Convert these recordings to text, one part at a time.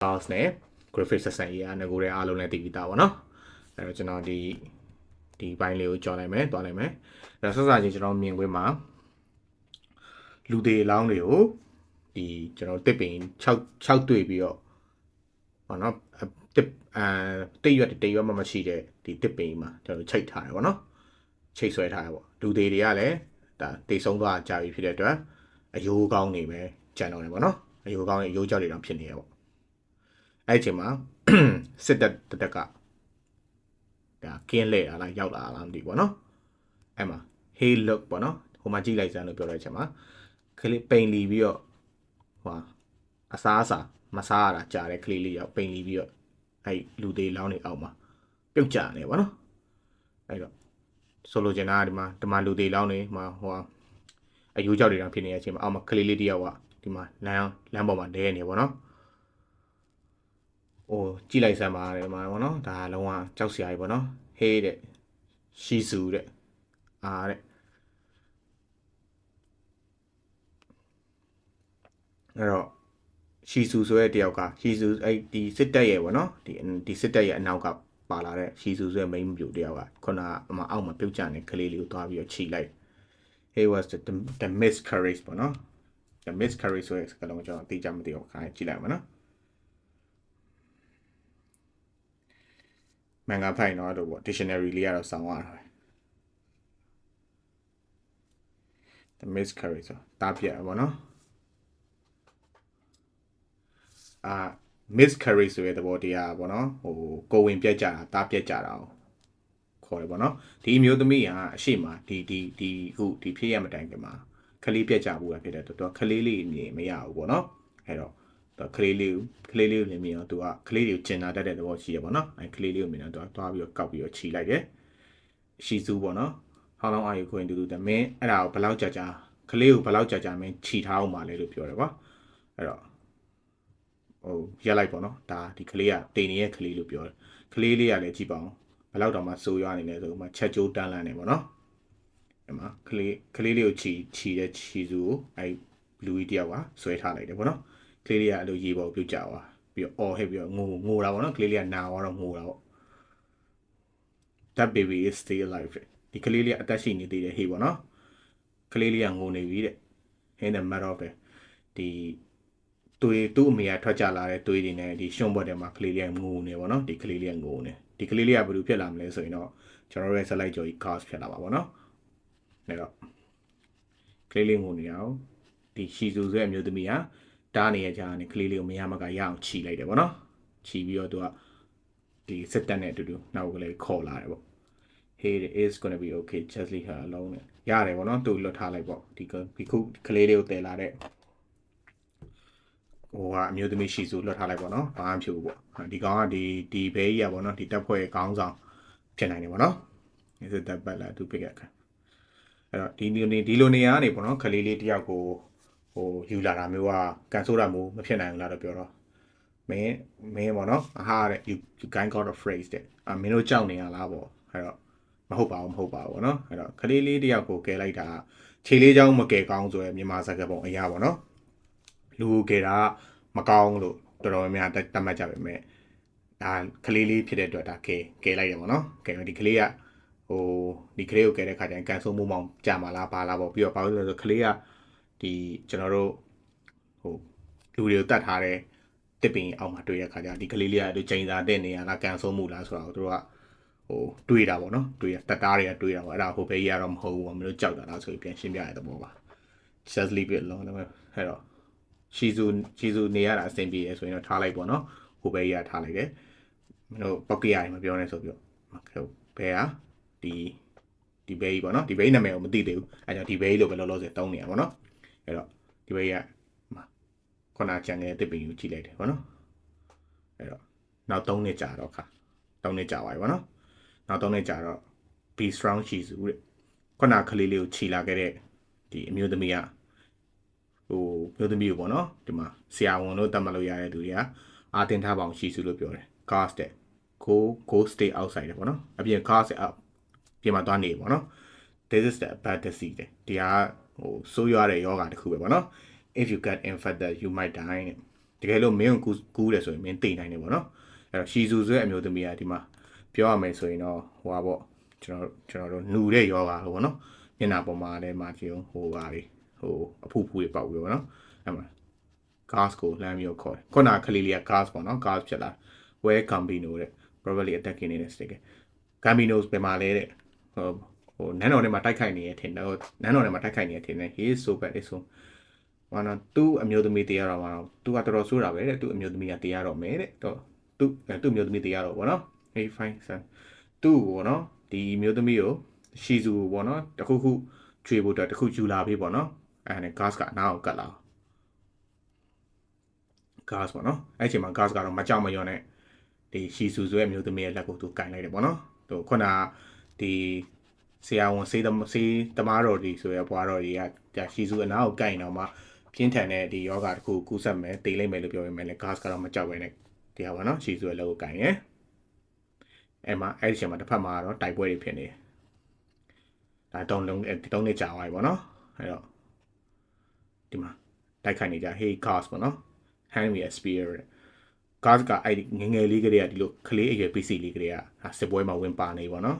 House နဲ့ graphic ဆက်ဆံရေးအားငကိုတွေအားလုံးလည်းသိပြီးသားပါเนาะအဲ့တော့ကျွန်တော်ဒီဘိုင်းလေးကိုကြော်လိုက်မယ်တွားလိုက်မယ်အဲ့တော့ဆက်စားချင်းကျွန်တော်မြင်ခွင့်မှာလူတွေအလောင်းတွေကိုဒီကျွန်တော်တစ်ပင်6တွေ့ပြီးတော့ဟောเนาะတိတ်ရွက်မှမရှိတဲ့ဒီတစ်ပင်မှာကျွန်တော်ချိတ်ထားတယ်ပေါ့เนาะချိတ်ဆွဲထားတယ်ပေါ့လူတွေကလည်းဒါတိတ်ဆုံးသွားကြပြီဖြစ်တဲ့အတွက်အယိုးကောင်းနေပဲကြံတော့တယ်ပေါ့เนาะအယိုးကောင်းရဲ့အယိုးကြောက်တွေတော့ဖြစ်နေရပေါ့အဲ့ဒီအချိန်မှာစစ်တပ်တက်ကဒါကင်းလဲလာရောက်လာလားမသိဘူးပေါ့နော်အဲ့မှာ hey look ပေါ့နော်ဟိုမှာကြည့်လိုက်စမ်းလို့ပြောတဲ့အချိန်မှာကလေးပိန်လီပြီးတော့ဟိုအစားမစားရတာကြားတဲ့ကလေးလေးရောက်ပိန်လီပြီးတော့အဲ့လူသေးလောင်းနေအောက်မှာပြုတ်ကြနေပေါ့နော်အဲ့တော့ဆိုလိုချင်တာကဒီမှာလူသေးလောင်းနေမှာဟိုအယူကြောက်တွေတောင်ဖြစ်နေတဲ့အချိန်မှာအောက်မှာကလေးလေးတယောက်ကဒီမှာလမ်းပေါ်မှာလဲနေပေါ့နော်ဟိုကြည့်လိုက်စမ်းပါတယ်မှာပေါ့နော်ဒါလုံးဝကြောက်စရာကြီးပေါ့နော်ဟေးတဲ့ရှီဆူတဲ့တဲ့အဲ့တော့ရှီဆူဆိုတဲ့တယောက်ကရှီဆူအဲ့ဒီစစ်တပ်ရဲ့ပေါ့နော်ဒီစစ်တပ်ရဲ့အနောက်ကပါလာတဲ့ရှီဆူဆိုတဲ့ main ပြူတယောက်ကခုနအောက်မှာပြုတ်ကျနေကလေးလေးကိုသွားပြီးတော့ခြိလိုက် he was the miscarriage ပေါ့နော် the miscarriage ဆိုတဲ့စကားလုံးကျွန်တော်သိကြမသိအောင်ခိုင်းကြည့်လိုက်ပါနော်မန်ဂါဖိုင်တော့တော့ပေါ့ dictionary လေးကတော့စောင်းရတာပဲ the miscarriage ဆိုတာပြက်ပေါ့နော်miscarriage ဆိုတဲ့သဘောတရားပေါ့နော်ဟိုကိုဝင်ပြက်ကြတာပြက်ကြတာခေါ်တယ်ပေါ့နော်ဒီမျိုးသမီးကအရှိမဒီဖြစ်ရမတိုင်ခင်မှာခလေးပြက်ကြဘူးဖြစ်တဲ့တော့ခလေးလေးမြင်မရဘူးပေါ့နော်အဲ့တော့ကလေးလေးကိုမြင်အောင်သူကကလေးတွေကိုကျင်နာတတ်တဲ့သဘောရှိရပေါ့နော်အဲကလေးလေးကိုမြင်တော့သူကသွားပြီးတော့ကောက်ပြီးတော့ခြိလိုက်တယ်ရှီဆူပေါ့နော် how long are you going to do that မင်းအဲ့ဒါကိုဘယ်လောက်ကြာကလေးကိုဘယ်လောက်ကြာမင်းခြိထားအောင်ပါလဲလို့ပြောတယ်ကွာအဲ့တော့ဟိုရက်လိုက်ပေါ့နော်ဒါဒီကလေးကတိန်နေတဲ့ကလေးလို့ပြောတယ်ကလေးလေးကလည်းကြည့်ပါအောင်ဘယ်လောက်တောင်မှစိုးရွားနေလဲဆိုမှချက်ကျိုးတန်းလန်းနေပေါ့နော်အဲ့မှာကလေးလေးကိုခြိတဲ့ခြီဆူကိုအဲ့လူကြီးတယောက်ကဆွဲထားလိုက်တယ်ပေါ့နော်ကလေးလေးကအဲ့လိုရေပေါ်ပြုတ်ကြသွားပြီးတော့အော်ဟစ်ပြီးတော့ငိုတာပေါ့နော်ကလေးလေးကနာသွားတော့ငိုတာပေါ့ that baby is still alive ဒီကလေးလေးကအသက်ရှိနေသေးတယ်ဟေးပေါ့နော်ကလေးလေးကငိုနေပြီတဲ့ in the matter of ဒီသူ့အမေကထွက်ကြလာတဲ့တွေးတွေနဲ့ဒီရှုံးဘွက်ထဲမှာကလေးလေးကငိုနေပေါ့နော်ဒီကလေးလေးကငိုနေဒီကလေးလေးကဘယ်လိုဖြစ်လာမလဲဆိုရင်တော့ကျွန်တော်ရဲ့ slide ကြော်ကြီး cast ဖြစ်လာပါပေါ့နော်အဲ့တော့ကလေးလေးငိုနေအောင်ဒီရှီဆူဆိုတဲ့အမျိုးသမီးကတားနေရကြတယ်ကလေးလေးကိုမရမကရအောင်ခြိလိုက်တယ်ပေါ့နော်ခြိပြီးတော့သူကဒီစစ်တပ်နဲ့အတူတူနောက်ကလေးခေါ်လာတယ်ပေါ့ hey it is going to be okay just leave her alone ရတယ်ပေါ့နော်သူလွတ်ထားလိုက်ပေါ့ဒီခုကလေးလေးကိုတည်လာတဲ့ဟိုကအမျိုးသမီးရှီဆူလွတ်ထားလိုက်ပေါ့နော်ဘာမှမဖြစ်ဘူးပေါ့ဒီကောင်ကဒီဘဲကြီးอ่ะပေါ့နော်ဒီတပ်ဖွဲ့ခေါင်းဆောင်ဖြစ်နိုင်တယ်ပေါ့နော်ဒီစစ်တပ်ပတ်လာသူပြက်ခါအဲ့တော့ဒီလိုနေရာကနေပေါ့နော်ကလေးလေးတယောက်ကိုဟိုယူလာတာမျိုးကကန်ဆိုးတာမျိုးမဖြစ်နိုင်ဘူးလားတော့ပြောတော့မင်းပေါ့နော်တဲ့ you kind got a phrase တဲ့မင်းတို့ကြောက်နေရလားပေါ့အဲ့တော့မဟုတ်ပါဘူးပေါ့နော်အဲ့တော့ကလေးလေးတယောက်ကိုကဲလိုက်တာခြေလေးချောင်းမကဲကောင်းဆိုရမြန်မာစကားပုံအရာပေါ့နော်လူကဲတာမကောင်းလို့တော်တော်များများတတ်မှတ်ကြပါမယ်ဒါကလေးလေးဖြစ်တဲ့အတွက်ဒါကဲလိုက်တယ်ပေါ့နော်ကဲဒီကလေးကဒီကလေးကိုကဲတဲ့ခါကျရင်ကန်ဆိုးမှုမောင်ကြာမှာလားဘာလားပေါ့ပြီးတော့ဘာလို့လဲဆိုကလေးကဒီကျွန်တော်တို့လူတွေကိုတတ်ထားတဲ့တစ်ပင်အောက်မှာတွေ့ရခါကျဒီကလေးလေးကသူချိန်စာတဲ့နေရလားကန်ဆိုးမှုလားဆိုတော့သူတို့ကတွေးတာပေါ့နော်တွေးတက်တာတွေကတွေးတာပေါ့အဲ့ဒါဟိုဘေးကြီးကတော့မဟုတ်ဘူးပေါ့မင်းတို့ကြောက်တာလားဆိုပြီးပြန်ရှင်းပြရတဲ့ဘောပါ just leave it alone အဲ့တော့ရှီဆူနေရတာအဆင်ပြေရဆိုရင်တော့ထားလိုက်ပေါ့နော်ဟိုဘေးကြီးကထားလိုက်တယ်မင်းတို့ပောက်ကရရင်မပြောနဲ့ဆိုပြီးတော့ဘယ်ဟာဒီဘေးကြီးပေါ့နော်ဒီဘေးနာမည်ကိုမသိသေးဘူးအဲကြောင့်ဒီဘေးလို့ပဲလောလောဆယ်တုံးနေရပါတော့အဲ့တော့ဒီဘေးကခုနချန်တဲ့တစ်ပင်ကိုကြည့်လိုက်တယ်ပေါ့နော်အဲ့တော့နောက်3နှစ်ကြာတော့ခါ3နှစ်ကြာပါပြီပေါ့နော်နောက်3နှစ်ကြာတော့ be strong ရှီဆူတဲ့ခုနကလေးလေးကိုခြိလာခဲ့တဲ့ဒီအမျိုးသမီးကမျိုးသမီးကိုပေါ့နော်ဒီမှာဆရာဝန်လို့တတ်မှတ်လို့ရတဲ့သူတွေကအာတင်ထားပါအောင်ရှီဆူလို့ပြောတယ် gas တဲ့ go stay outside ပေါ့နော်အပြင် gas ပြင်မှာသွားနေပေါ့နော် this is the bad disease တဲ့ဒီဟာဆိုးရွားတဲ့ယောဂါတစ်ခုပဲပေါ့နော် if you get infected you might die တကယ်လို့မင်းကိုကူးတယ်ဆိုရင်မင်းတိတ်နိုင်တယ်ပေါ့နော်အဲ့တော့ရှီဇူဆိုတဲ့အမျိုးသမီးကဒီမှာပြောရမယ်ဆိုရင်တော့ဟိုပါပေါ့ကျွန်တော်တို့နှူတဲ့ယောဂါလို့ပေါ့နော်မျက်နှာပေါ်မှာလည်းမာကြည့်ဟိုပါလေဟိုအဖူဖူတွေပေါက်ပြီးပေါ့နော်အဲ့မှာ gas ကိုလမ်းပြီးခေါ်တယ်ခုနကလေးလေးက gas ပေါ့နော် gas ဖြစ်လာ where Gambino တဲ့ probably attacking နေတဲ့ stick Gambino ဘယ်မှာလဲတဲ့ဟိုနန်းတော်ထဲမှာတိုက်ခိုက်နေရထင်တယ်နန်းတော်ထဲမှာတိုက်ခိုက်နေရထင်တယ် he is so bad ဆိုဘာနော်သူ့အမျိုးသမီးတရားတော်မှာသူကတော်တော်ဆိုးတာပဲတဲ့သူ့အမျိုးသမီးကတရားတော်မယ်တဲ့တော့သူ့အမျိုးသမီးတရားတော်ပေါ့နော် hey fine son သူ့ပေါ့နော်ဒီအမျိုးသမီးကိုရှီဇူပေါ့နော်တခုခုကျွေးဖို့အတွက်တခုယူလာပြီပေါ့နော်အဲ့ဒါနဲ့ gas ကအနားကိုကတ်လာ gas ပေါ့နော်အဲ့ချိန်မှာ gas ကတော့မကြောက်မရွံ့နဲ့ဒီရှီဇူဆိုရဲ့အမျိုးသမီးရဲ့လက်ကိုသူကင်လိုက်တယ်ပေါ့နော်သူခုနဒီဆရာဝန်စေးသမားတော်ဒီဆိုရဘွားတော်တွေကရှီဇူအနားကိုကင်တော့မှပြင်းထန်တဲ့ဒီယောဂါတစ်ခုကူးဆက်မယ်တေးလိုက်မယ်လို့ပြောရင်လည်း gas ကတော့မကြောက်ပဲနဲ့တရားပါနော်ရှီဇူရဲ့လက်ကိုကင်ရယ်အဲ့မှာအဲ့ဒီချိန်မှာတစ်ဖက်မှာတော့တိုက်ပွဲတွေဖြစ်နေတယ်ဒါတုံးနေကြာသွားပြီပေါ့နော်အဲ့တော့ဒီမှာတိုက်ခိုက်နေကြ hey gas ပေါ့နော် hand me a spear gas ကအဲ့ဒီငငယ်လေးကလေးကဒီလိုကလေးအရွယ် PC လေးကလေးကစစ်ပွဲမှာဝင်ပါနေပေါ့နော်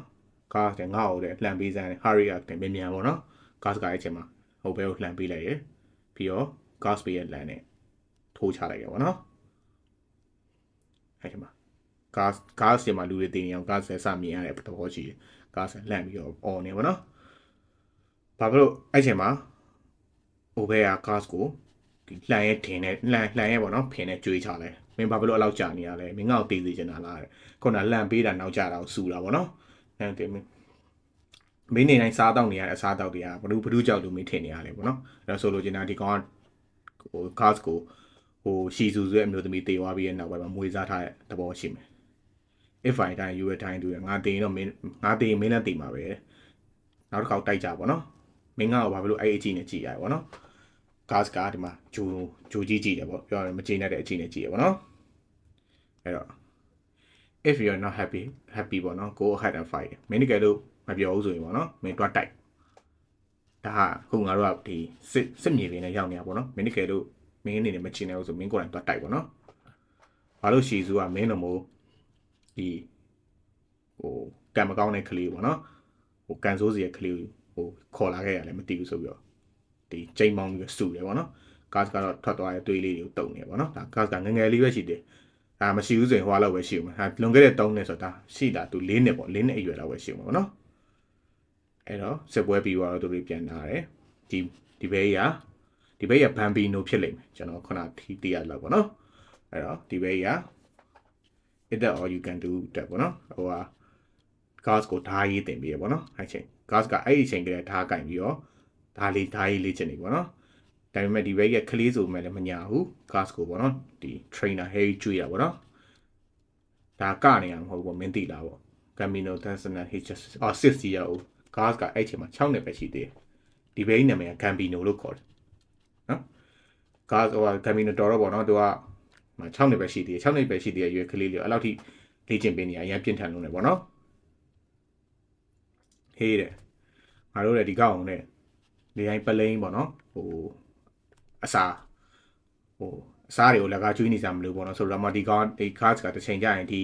gas ကငါ့ကိုလှန်ပေးစမ်း hurry up တင်မြန်မြန်ပေါ့နော် gas ကအဲ့ချိန်မှာဟိုဘဲကိုလှန်ပေးလိုက်ရယ်ပြီးတော့ gas ပေးရလန်နဲ့ထိုးချလိုက်ရပေါ့နော်အဲ့ချိန်မှာ gas ချိန်မှာလူတွေတင်နေအောင် gas ဆက်စမြင်ရတဲ့သဘောရှိတယ် gas လှန်ပြီးတော့ on နေပေါ့နော်ဘာဖြစ်လို့အဲ့ချိန်မှာဟိုဘဲက gas ကိုဒီလှန်ရဲထင်နဲ့လှန်ရဲပေါ့နော်ဖင်နဲ့ကြွေးချလိုက်မင်းဘာဖြစ်လို့အလောက်ကြာနေရလဲမင်းငါ့ကိုတေးသေးချင်တာလားတဲ့ခုနလှန်ပေးတာနောက်ကျတာကိုစူတာပေါ့နော်အဲ့တင်မင်းနေတိုင်းစားတောက်နေရတဲ့အစားတောက်တွေကဘ누구ကြောက်လို့မင်းထင်နေရလဲပေါ့နော်အဲ့တော့ဆိုလိုချင်တာဒီကောင်ကဟို gas ကိုဟိုရှီဇူဆိုတဲ့အမျိုးသမီးတေသွားပြီးရဲ့နောက်ပိုင်းမှာမွေးစားထားတဲ့သဘောရှိမယ် if I die you will die တူရငါတေရင်တော့မင်းလည်းတေမှာပဲနောက်တစ်ခါတိုက်ကြပေါ့နော်မင်းငါ့ကိုဘာဖြစ်လို့အဲ့အကြည့်နဲ့ကြည့်ရပေါ့နော် gas ကဒီမှာဂျိုကြီးကြည့်တယ်ပေါ့ပြောရရင်မကျေနပ်တဲ့အကြည့်နဲ့ကြည့်ရပေါ့နော်အဲ့တော့ if you are not happy ပေါ့နော် go ahead and fight မင်းတကယ်လို့မပြောဘူးဆိုရင်ပေါ့နော်မင်းတွားတိုက်ဒါဟာခုငါတို့ကဒီစစ်မြေပြင်နဲ့ရောက်နေတာပေါ့နော်မင်းတကယ်လို့မင်းအနေနဲ့မကျေနပ်ဘူးဆိုမင်းကိုယ်တိုင်တွားတိုက်ပေါ့နော်ဘာလို့ရှီဇူကမင်းတို့မို့ဒီဟိုကံမကောင်းတဲ့ကလေးပေါ့နော်ဟိုကန်ဆိုးစီရဲ့ကလေးဟိုခေါ်လာခဲ့ရလဲမသိဘူးဆိုပြီးတော့ဒီချိန်မောင်းပြီးစုတယ်ပေါ့နော် gas ကတော့ထွက်သွားတဲ့တွေးလေးတွေကိုတုံနေပေါ့နော်ဒါ gas ကငငယ်လေးပဲရှိတယ်ဒါမရှိဘူးဆိုရင်ဟိုလောက်ပဲရှိဦးမှာဒါလွန်ခဲ့တဲ့3နှစ်ဆိုတာရှိတာသူ4နှစ်ပေါ့4နှစ်အရွယ်လောက်ပဲရှိဦးမှာပေါ့နော်အဲ့တော့စစ်ပွဲပြီးတော့သူတွေပြန်လာတယ်ဒီဘေးကဘန်ဘီနိုဖြစ်လိမ့်မယ်ကျွန်တော်ခုနတီးရလောက်ပေါ့နော်အဲ့တော့ဒီဘေးက is that all you can do တက်ပေါ့နော်ဟိုက gas ကိုဓာရေးတင်ပြီးရပေါ့နော်အဲ့ချိန် gas ကအဲ့ဒီချိန်ကလေးဓာကင်ပြီးတော့ဓာရေးလေ့ကျင့်နေပေါ့နော်ဒါပေမဲ့ဒီဘက်ကကလေးဆိုမှလည်းမညာဘူး gas ကိုပေါ့နော်ဒီ trainer Harry ကျွေးတာပေါ့နော်ဒါကနေရမဟုတ်ဘူးမင်းသိလားပေါ့ Camino Tasana he just 60 year old gas ကအဲ့ချိန်မှာ6နှစ်ပဲရှိသေးတယ်ဒီဘက်နာမည်က Gambino လို့ခေါ်တယ်နော် gas ဟို Camino တော်တော့ပေါ့နော်သူက6နှစ်ပဲရှိသေးတယ်6နှစ်ပဲရှိသေးတယ်ရွယ်ကလေးလေးအဲ့လောက်ထိလေ့ကျင့်ပေးနေရအရင်ပြင်းထန်လို့နေပေါ့နော်ဟေးတဲ့ငါတို့လည်းဒီကောက်အောင်နဲ့ဒီတိုင်းပလိန်ပေါ့နော်ဟိုအစားတွေကိုလည်းကားကျွေးနေကြမလို့ပေါ့နော်ဆိုတော့မှဒီ cards ကတစ်ချိန်ကျရင်ဒီ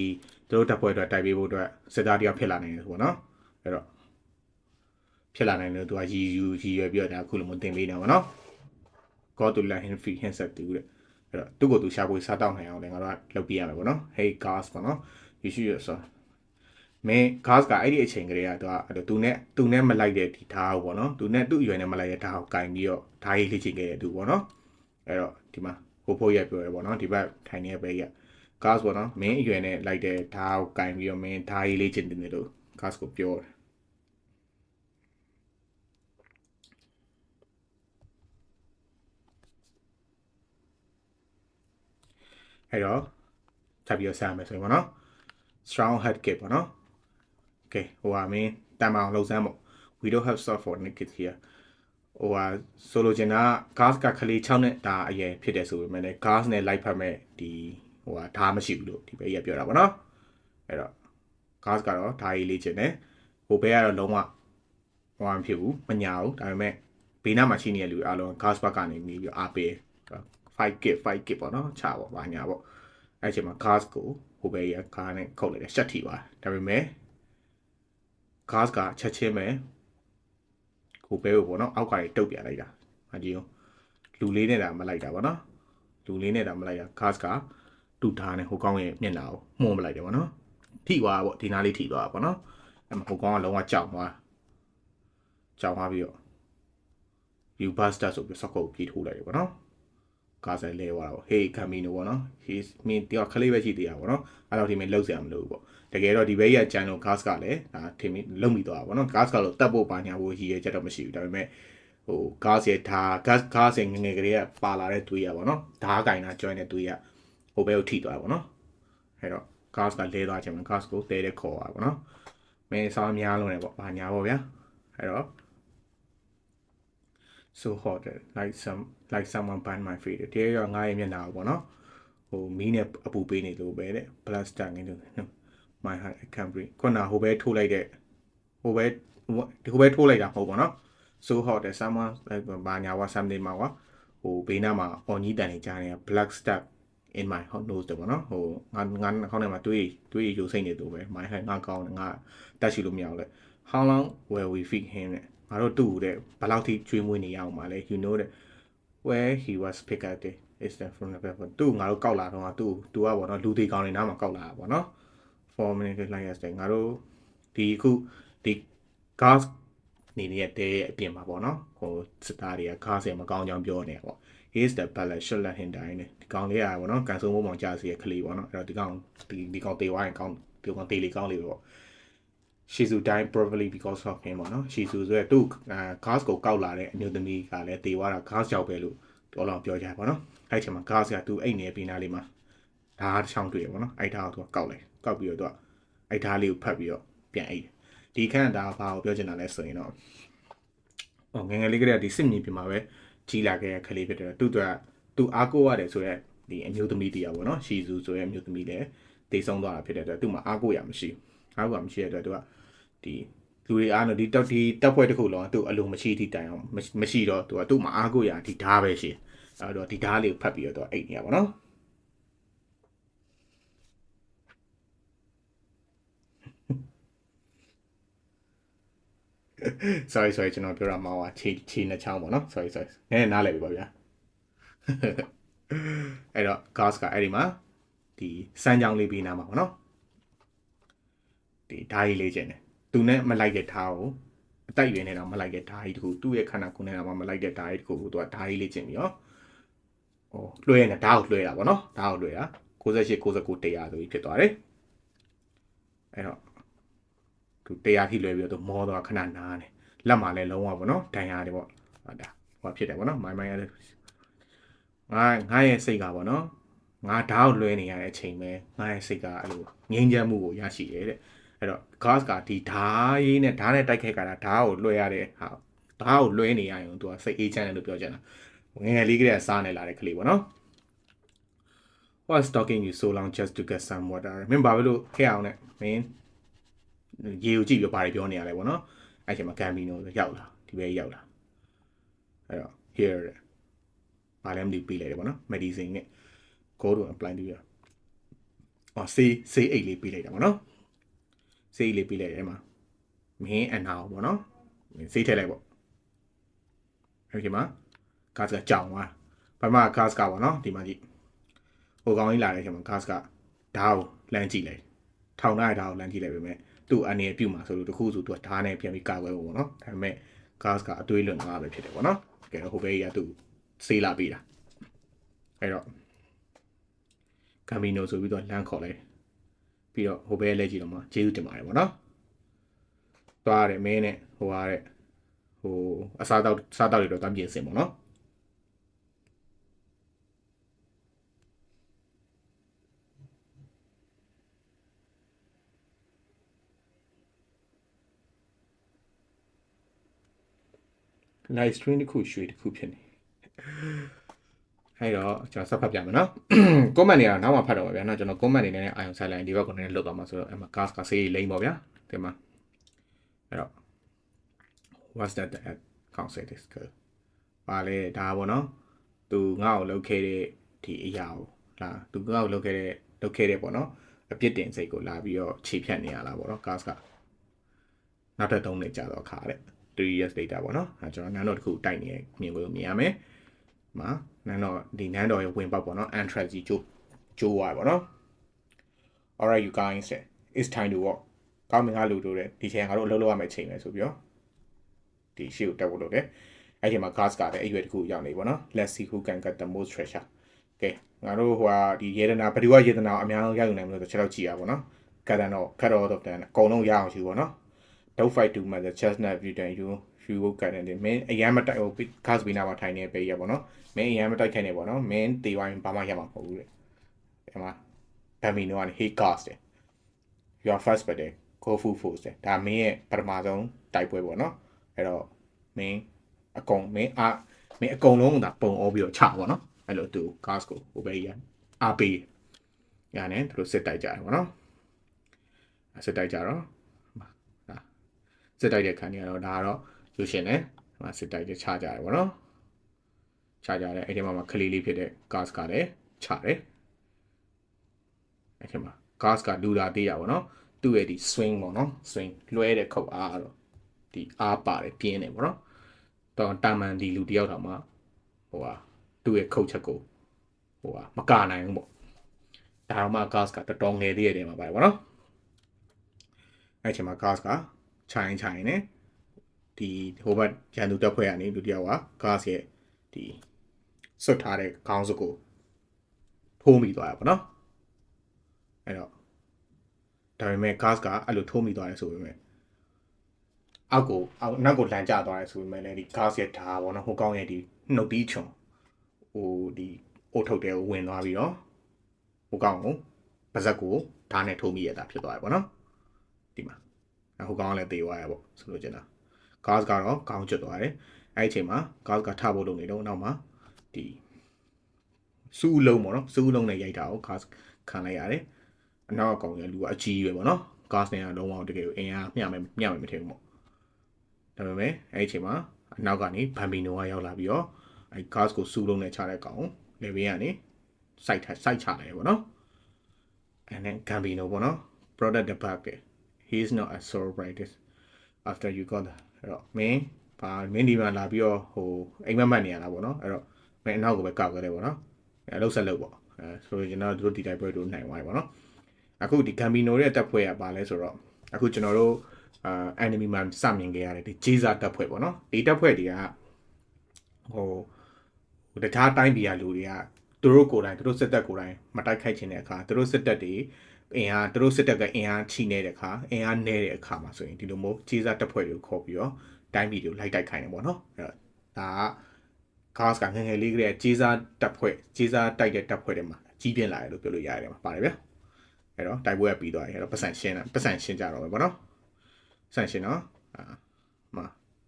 တို့တပ်ဖွဲ့အတွက်တိုက်ပေးဖို့အတွက်စစ်သားတယောက်ဖြစ်လာနိုင်တယ်ပေါ့နော်အဲ့တော့ဖြစ်လာနိုင်လို့သူကရည်ရွယ်ပြီးတော့ဒါအခုလိုမျိုးတင်ပေးနေပါနော် God to let him free himself တူတဲ့အဲ့တော့သူ့ကိုသူရှာဖွေစားတောက်နိုင်အောင်လည်းငါတို့ကလုပ်ပြရမယ်ပေါ့နော် hey cards ပေါ့နော် you should yourself မင်း gas ကအဲ့ဒီအချိန်ကလေးကသူနဲ့မလိုက်တဲ့ဒီဓာတ်ပေါ့နော်သူနဲ့သူ့အရွယ်နဲ့မလိုက်တဲ့ဓာတ်ကိုကင်ပြီးတော့ဓာတ်ရေးလေ့ကျင့်ခဲ့တဲ့သူပေါ့နော်အဲ့တော့ဒီမှာဟိုဖို့ရပြောရပေါ့နော်ဒီဘက်ထိုင်နေတဲ့ဘက်ကြီးက gas ပေါ့နော်မင်းအရွယ်နဲ့လိုက်တဲ့ဓာတ်ကိုကင်ပြီးတော့မင်းဓာတ်ရေးလေ့ကျင့်တယ်လို့ gas ကိုပြောတယ်အဲ့တော့ထပ်ပြီးတော့ဆက်မယ်ဆိုရင်ပေါ့နော် strong head kick ပေါ့နော် okay ဟိုဟာမင်းတန်မအောင်လှုပ်စမ်းပေါ့ we don't have stuff for naked here ဟိုဟာဆိုလိုချင်တာ gas ကခလေး6နဲ့ဒါအရင်ဖြစ်တယ်ဆိုပေမဲ့လည်း gas နဲ့လိုက်ဖက်မဲ့ဒီဟိုဟာဓာမရှိဘူးလို့ဒီဘက်ကြီးပြောတာပေါ့နော်အဲ့တော့ gas ကတော့ဓာရေးလေးချင်တယ်ဟိုဘက်ကတော့လုံးဝဟိုမဖြစ်ဘူးမညာဘူးဒါပေမဲ့ဘေးနားမှာရှိနေတဲ့လူအားလုံး gas ဘက်ကနေပြီးအားပေး 5 gig ပေါ့နော်ချပေါ့ဘာညာပေါ့အဲ့ချိန်မှာ gas ကိုဟိုဘက်ရကားနဲ့ခုတ်လိုက်တယ်ရှက်ထီပါဒါပေမဲ့ gas ကချက်ချင်းပဲဟိုဘဲကိုပေါ့နော်အောက်ကနေတုတ်ပြလိုက်တာအကြည့်အောင်လူလေးနဲ့တာမလိုက်တာပေါ့နော်လူလေးနဲ့တာမလိုက်တာ gas ကတူထားနေဟိုကောင်းရဲ့မျက်နှာကိုမှုန်းမလိုက်တယ်ပေါ့နော်ထိသွားပေါ့ဒီနားလေးထိသွားပေါ့နော်အဲ့မှာဟိုကောင်းကလုံးဝကြောက်သွားပြီးတော့ you bastard ဆိုပြီးစကုတ်ပြေးထိုးလိုက်တယ်ပေါ့နော်ကားဆိုင်လဲသွားတာပေါ့ hey camino ပေါ့နော် he's mean တယောက်ခလေးပဲရှိသေးတာပေါ့နော်အဲ့တော့ဒီမင်းလောက်စရာမလိုဘူးပေါ့တကယ်တော့ဒီဘဲကြီးကကြမ်းလို့ gas ကလည်းဒါထင်ပြီးလုံမိသွားတာပေါ့နော် gas ကလို့တတ်ဖို့ပါညာဖို့ရည်ရချက်တော့မရှိဘူးဒါပေမဲ့ဟို gas ရဲ့ဓာ gas ရဲ့ငငယ်ကလေးကပါလာတဲ့သွေးရပေါ့နော်ဓာကင်တာ join တဲ့သွေးရဟိုဘဲကိုထိသွားတာပေါ့နော်အဲ့တော့ gas ကလဲသွားချင်မှာ gas ကိုတဲတဲ့ခေါ်တာပေါ့နော်မင်းစားများလုံးနေပေါ့ပါညာပေါ့ဗျာအဲ့တော့ so hot like someone burn my feet တကယ်ရောငါရဲ့မျက်နှာပေါ့နော်ဟိုမီးနဲ့အပူပေးနေလို့ပဲတဲ့ blaster ငင်းလို့ my heart I can't breathe ခုနဟိုဘဲထိုးလိုက်တဲ့ဟိုဘဲထိုးလိုက်တာမဟုတ်ပါနော် so hot that someone like ဘာညာဝ something မှာဟိုဘေးနားမှာအော်ကြီးတန်နေကြနေတာ black stuck in my hot nose တော့ပေါ့နော်ဟိုငါခေါင်းထဲမှာတွေးယူစိတ်နေတူပဲ my head ငါကောင်းငါတက်ရှိလို့မရဘူးလေ how long will we feed him နဲ့ငါတို့တူတဲ့ဘယ်လောက်ထိကျွေးမွေးနေရအောင်ပါလဲ you know that where he was picked up is that from the paper တူငါတို့ကောက်လာတော့တူကပေါ့နော်လူသေးကောင်းနေနားမှာကောက်လာတာပေါ့နော် 4 minutes like yesterday ငါတို့ဒီအခုဒီ gas နေတဲ့အပြင်မှာပေါ့နော်ဟိုစတာတွေက gas ရမကောင်းကြောင်းပြောနေပေါ့ he is the balance should let him die နဲ့ဒီကောင်လေးอ่ะပေါ့နော်ကန်ဆိုးမိုးမောင်ကြာစီရဲ့ကလေးပေါ့နော်အဲ့တော့ဒီကောင်တေဝိုင်းကောင်းဒီကောင်တေးလေးကောင်းလေးပေါ့ Shizu died probably because of him ပေါ့နော် Shizu ဆိုတဲ့သူ gas ကိုကောက်လာတဲ့အမျိုးသမီးကလည်းတေသွားတာ gas ကြောက်ပဲလို့တော်တော်ပြောကြပါတော့အဲ့ချိန်မှာ gas ကသူအိတ်နေပြီးနားလေးမှာဓာတ်ချောင်းတွေ့ရပါတော့အဲ့ဓာတ်ကိုသူကောက်ပြီးတော့သူအဲ့ဓာတ်လေးကိုဖတ်ပြီးတော့ပြန်အိတ်ဒီခန့်ဒါဘာကိုပြောချင်တာလဲဆိုရင်တော့ငငယ်လေးကလေးကဒီစစ်မြေပြင်မှာပဲကြီးလာခဲ့တဲ့ကလေးဖြစ်တယ်သူအားကိုးရတယ်ဆိုတော့ဒီအမျိုးသမီးတရားပေါ့နော် Shizu ဆိုတဲ့အမျိုးသမီးလည်းတေဆုံးသွားတာဖြစ်တဲ့အတွက်သူ့မှာအားကိုးရမရှိတဲ့အတွက်သူကဒီလူတွေအားလို့ဒီတက်ဖွဲ့တစ်ခုလုံးသူ့အလိုမရှိသည့်တိုင်အောင်မရှိတော့သူ့မှာအားကိုးရဒီဓာတ်ပဲရှိအဲ့တော့ဒီဓာတ်လေးကိုဖတ်ပြီးတော့အိတ်နေရပါတော့sorry ကျွန်တော်ပြောတာမှာဟာခြေနှစ်ချောင်းပေါ့နော် sorry နည်းနားလည်ပြီပါဗျာအဲ့တော့ gas ကအဲ့ဒီမှာဒီစမ်းချောင်းလေးပြီးနားမှာပေါ့နော်ဒီဓာတ်ကြီးလေးကျင်တယ်သူနဲ့မလိုက်တဲ့ဓာတ်ကိုအတိုက်ရွေးနေတာမလိုက်တဲ့ဓာတ်ကြီးတခုသူ့ရဲ့ခန္ဓာကိုယ်နဲ့မလိုက်တဲ့ဓာတ်ကြီးတခုကိုသူကဓာတ်ကြီးလေးကျင်ပြီးတော့ဟိုလွှဲနေဓာတ်ကိုလွှဲတာပေါ့နော်ဓာတ်ကိုလွှဲတာ68 99 100ဆိုပြီးဖြစ်သွားတယ်အဲ့တော့သူ100ထိလွှဲပြီးတော့မောသွားခဏနားနေလက်မှာလည်းလုံးဝပေါ့နော်ဒဏ်ရာတွေပေါ့ဒါဟိုဖြစ်တယ်ပေါ့နော်မိုင်းရတဲ့ငါရဲ့စိတ်ကပေါ့နော်ငါဓာတ်ကိုလွှဲနေရတဲ့အချိန်ပဲငါရဲ့စိတ်ကအဲ့လိုငြိမ်းချမ်းမှုကိုရရှိတယ်တဲ့အဲ့တော့ gas ကဒီဓာတ်ရေးနဲ့ဓာတ်နဲ့တိုက်ခိုက်ကြတာဓာတ်ကိုလွှဲရတဲ့ဟာဓာတ်ကိုလွှဲနေရရင်သူကစိတ်အေးချမ်းတယ်လို့ပြောချင်တာငယ်လေးကလေးကစားနေလာတဲ့ကလေးပေါ့နော် what's talking you so long just to get some water မင်းဘာလို့ခဲ့အောင်နဲ့မင်းရေကိုကြည့်ပြီးဘာတွေပြောနေရလဲပေါ့နော်အဲ့ချိန်မှာ Camino ရောက်လာဒီဘဲရောက်လာအဲ့တော့ here ဘာလဲမသိပေးလိုက်တယ်ပေါ့နော် medicine နဲ့ go to apply ပြီးတော့ဆေးအိတ်လေးပေးလိုက်တာပေါ့နော်ဆေးလေးပေးလိုက်တယ်အဲ့မှာမင်းအနာပေါ့နော်ဆေးထည့်လိုက်ပေါ့အဲ့ဒီမှာ gas ကကြောင်သွားဘာမှ gas ကပေါ့နော်ဒီမှာကြည့်ဟိုကောင်ကြီးလာတဲ့အချိန်မှာ gas ကဓာတ်ကိုလမ်းကြည့်လိုက်ထောင်ထားတဲ့ဓာတ်ကိုလမ်းကြည့်လိုက်ပဲမဲ့သူ့အနေပြုတ်မှာဆိုလို့တခုဆိုသူကဓာတ်နဲ့ပြန်ပြီးကာကွယ်ဖို့ပေါ့နော်ဒါပေမဲ့ gas ကအတွေးလွန်သွားပဲဖြစ်တယ်ပေါ့နော်တကယ်တော့ဟိုဘဲကြီးကသူ့ဆေးလာပေးတာအဲ့တော့ Camino ဆိုပြီးတော့လမ်းခေါ်လိုက်ပြီးတော့ဟိုဘဲလဲကြည့်တော့မှကျေးဇူးတင်ပါတယ်ပေါ့နော်သွားရတယ်မင်းနဲ့ဟိုအားတဲ့ဟိုအစားတောက်တွေတော့တမ်းပြင်စင်ပေါ့နော်live stream တစ်ခုရွှေတစ်ခုဖြစ်နေအဲ့တော့ကျွန်တော်ဆက်ဖတ်ပြမယ်နော် comment တွေကတော့နောက်မှဖတ်တော့ပါဗျာနော်ကျွန်တော် comment တွေနဲ့အာယုံဆိုင်လိုက်ဒီဘက်ကနေလွတ်သွားမှာဆိုတော့အဲ့မှာ gas ကဆေးလိမ့်ပေါ့ဗျာဒီမှာအဲ့တော့ what's that can't say this girl ပါလေဒါပေါ့နော် သူငါ့ကိုလုပ်ခဲ့တဲ့ဒီအရာကိုလာသူငါ့ကိုလုပ်ခဲ့တဲ့ပေါ့နော်အပြစ်တင်စိတ်ကိုလာပြီးတော့ခြေဖြတ်နေရလားပေါ့နော် gas ကနောက်ထပ်3နှစ်ကြာတော့ခါတဲ့3 years later ပေါ့နော်အဲကျွန်တော်နန်းတော်တစ်ခုတိုက်နေမြင်လို့မြင်ရမယ်မှာနန်းတော်ဒီနန်းတော်ရဲ့ဝင်ပေါက်ပေါ့နော် entrance ကြီးကျိုးသွားပေါ့နော် alright you guys it's time to walk ကောင်းမင်္ဂလာလူတို့တဲ့ဒီချိန်ငါတို့အလုပ်လုပ်ရမယ့်ချိန်ပဲဆိုပြီးတော့ဒီရှေ့ကိုတက်ဖို့လုပ်တယ်အဲ့ဒီမှာ gas ကလည်းအရွယ်တစ်ခုရောက်နေပေါ့နော် let's see who can get the most treasure ကဲငါတို့ဟိုဟာဒီရေဒနာဘယ်သူကရေဒနာအများဆုံးရယူနိုင်မလို့ဆိုချက်တော့ကြည့်ရပါတော့ကတ်တော့ cut off တဲ့အကုန်လုံးရအောင်ယူပေါ့နော် don't fight too much the chestnut every day you will get in the main အရန်မတိုက်ဟို gas ဘီနာမှာထိုင်နေပေးရပေါ့နော် main အရန်မတိုက်ခိုင်းနေပေါ့နော် main တေးဝိုင်းဘာမှရမှာမဟုတ်ဘူးတဲ့ဒီမှာ Bamino ကနေ he gas တယ် your first birthday go full force တယ်ဒါ main ရဲ့ပထမဆုံးတိုက်ပွဲပေါ့နော်အဲ့တော့ main အကုန် main အကုန်လုံးကပုံအောပြီးတော့ချပေါ့နော်အဲ့လိုသူ gas ကိုဟိုပဲရအားပေးရတယ်သူတို့စစ်တိုက်ကြတယ်ပေါ့နော်စစ်တိုက်ကြတော့စစ်တိုက်တဲ့ခံရတော့ဒါကတော့ယူရှင်နဲ့စစ်တိုက်တဲ့ချကြတယ်ပေါ့နော်ချကြတယ်အဲ့ဒီမှာခလေးလေးဖြစ်တဲ့ gas ကလည်းချတယ်အဲ့ဒီမှာ gas ကလူတာသေးရပေါ့နော်သူ့ရဲ့ဒီ swing ပေါ့နော် swing လွှဲတဲ့ခုတ်အားတော့ဒီအားပါတယ်ပြင်းတယ်ပေါ့နော်တော့တာမန်ဒီလူတယောက်တောင်မှဟိုဟာသူ့ရဲ့ခုတ်ချက်ကိုဟိုဟာမကနိုင်ဘူးပေါ့ဒါတော့မှ gas ကတော်တော်ငယ်သေးတဲ့မှာပါတယ်ပေါ့နော်အဲ့ချိန်မှာ gas ကချိုင်းနေဒီဟိုဘက်ရန်သူတက်ဖွဲ့ရနေလူတယောက်က gas ရဲ့ဒီဆွတ်ထားတဲ့ခေါင်းစုပ်ကိုထိုးမိသွားရပါတော့အဲ့တော့ဒါပေမဲ့ gas ကအဲ့လိုထိုးမိသွားတယ်ဆိုပေမဲ့နောက်ကိုလမ်းကျသွားတယ်ဆိုပေမဲ့လည်းဒီ gas ရဲ့ဓာတ်ပေါ့နော်ဟိုကောင်းရဲ့ဒီနှုတ်တီးချုံဟိုဒီအိုထုတ်တယ်ဝင်သွားပြီးတော့ဟိုကောင်းကိုပါဇက်ကိုဓာတ်နဲ့ထိုးမိရတာဖြစ်သွားတယ်ပေါ့နော်ဒီမှာဟိုကောင်းလည်းတေးသွားရပေါ့ဆိုလို့ကျင်တာ gas ကတော့ကောင်းကျွတ်သွားတယ်အဲ့ဒီအချိန်မှာ gas ကထဖို့လုပ်နေတော့နောက်မှာဒီစူးလုံးပေါ့နော်စူးလုံးနဲ့ရိုက်တာကို gas ခံလိုက်ရတယ်အနောက်အကောင်ရဲ့လူကအကြီးပဲပေါ့နော် gas နဲ့ကတော့လုံးဝတကယ်အင်အားမျှမယ်မထင်ဘူးပေါ့ဒါပေမဲ့အဲ့ဒီအချိန်မှာအနောက်ကနေဘမ်ဘီနိုကရောက်လာပြီးတော့အဲ့ gas ကိုစူးလုံးနဲ့ချတဲ့ကောင်လေဘေးကနေစိုက်ချလိုက်ပေါ့နော်အဲ့နဲ့ဂမ်ဘီနိုပေါ့နော် product the back he is not as sore by this after you got အဲ့တော့မင်းဒီမှာလာပြီးတော့ဟိုအိမ်မက်နေရတာပေါ့နော်အဲ့တော့မင်းအနောက်ကိုပဲကောက်ခဲ့တယ်ပေါ့နော်အဲ့လှုပ်ဆက်လုပ်ပေါ့ဆိုရင်ကျွန်တော်တို့ဒီတိုက်ပွဲတို့နိုင်သွားပြီပေါ့နော်အခုဒီဂမ်ဘီနိုရဲ့တပ်ဖွဲ့ကပါလဲဆိုတော့အခုကျွန်တော်တို့enemy မှာစမြင်ခဲ့ရတယ်ဒီဂျေဇာတပ်ဖွဲ့ပေါ့နော်ဒီတပ်ဖွဲ့တွေကဟိုတခြားတိုင်းပြည်ကလူတွေကသူတို့ကိုယ်တိုင်သူတို့စစ်တပ်ကိုယ်တိုင်မတိုက်ခိုက်ခြင်းတဲ့အခါသူတို့စစ်တပ်တွေသူတို့စစ်တပ်ကအင်အားချိနေတဲ့အခါအင်အားနည်းတဲ့အခါမှာဆိုရင်ဒီလိုမျိုးဂျေဇာတပ်ဖွဲ့တွေကိုခေါ်ပြီးတော့တိုင်းပြည်တွေကိုလိုက်တိုက်ခိုင်းတယ်ပေါ့နော်အဲ့တော့ဒါက gas ကငယ်လေးကလေးဂျေဇာတပ်ဖွဲ့ဂျေဇာတိုက်တဲ့တပ်ဖွဲ့တွေမှာကြီးပြင်းလာတယ်လို့ပြောလို့ရတယ်မှာပါတယ်ဗျအဲ့တော့တိုက်ပွဲကပြီးသွားပြီအဲ့တော့ပတ်စံရှင်းကြတော့ပဲပေါ့နော်ပတ်စံရှင်းတော့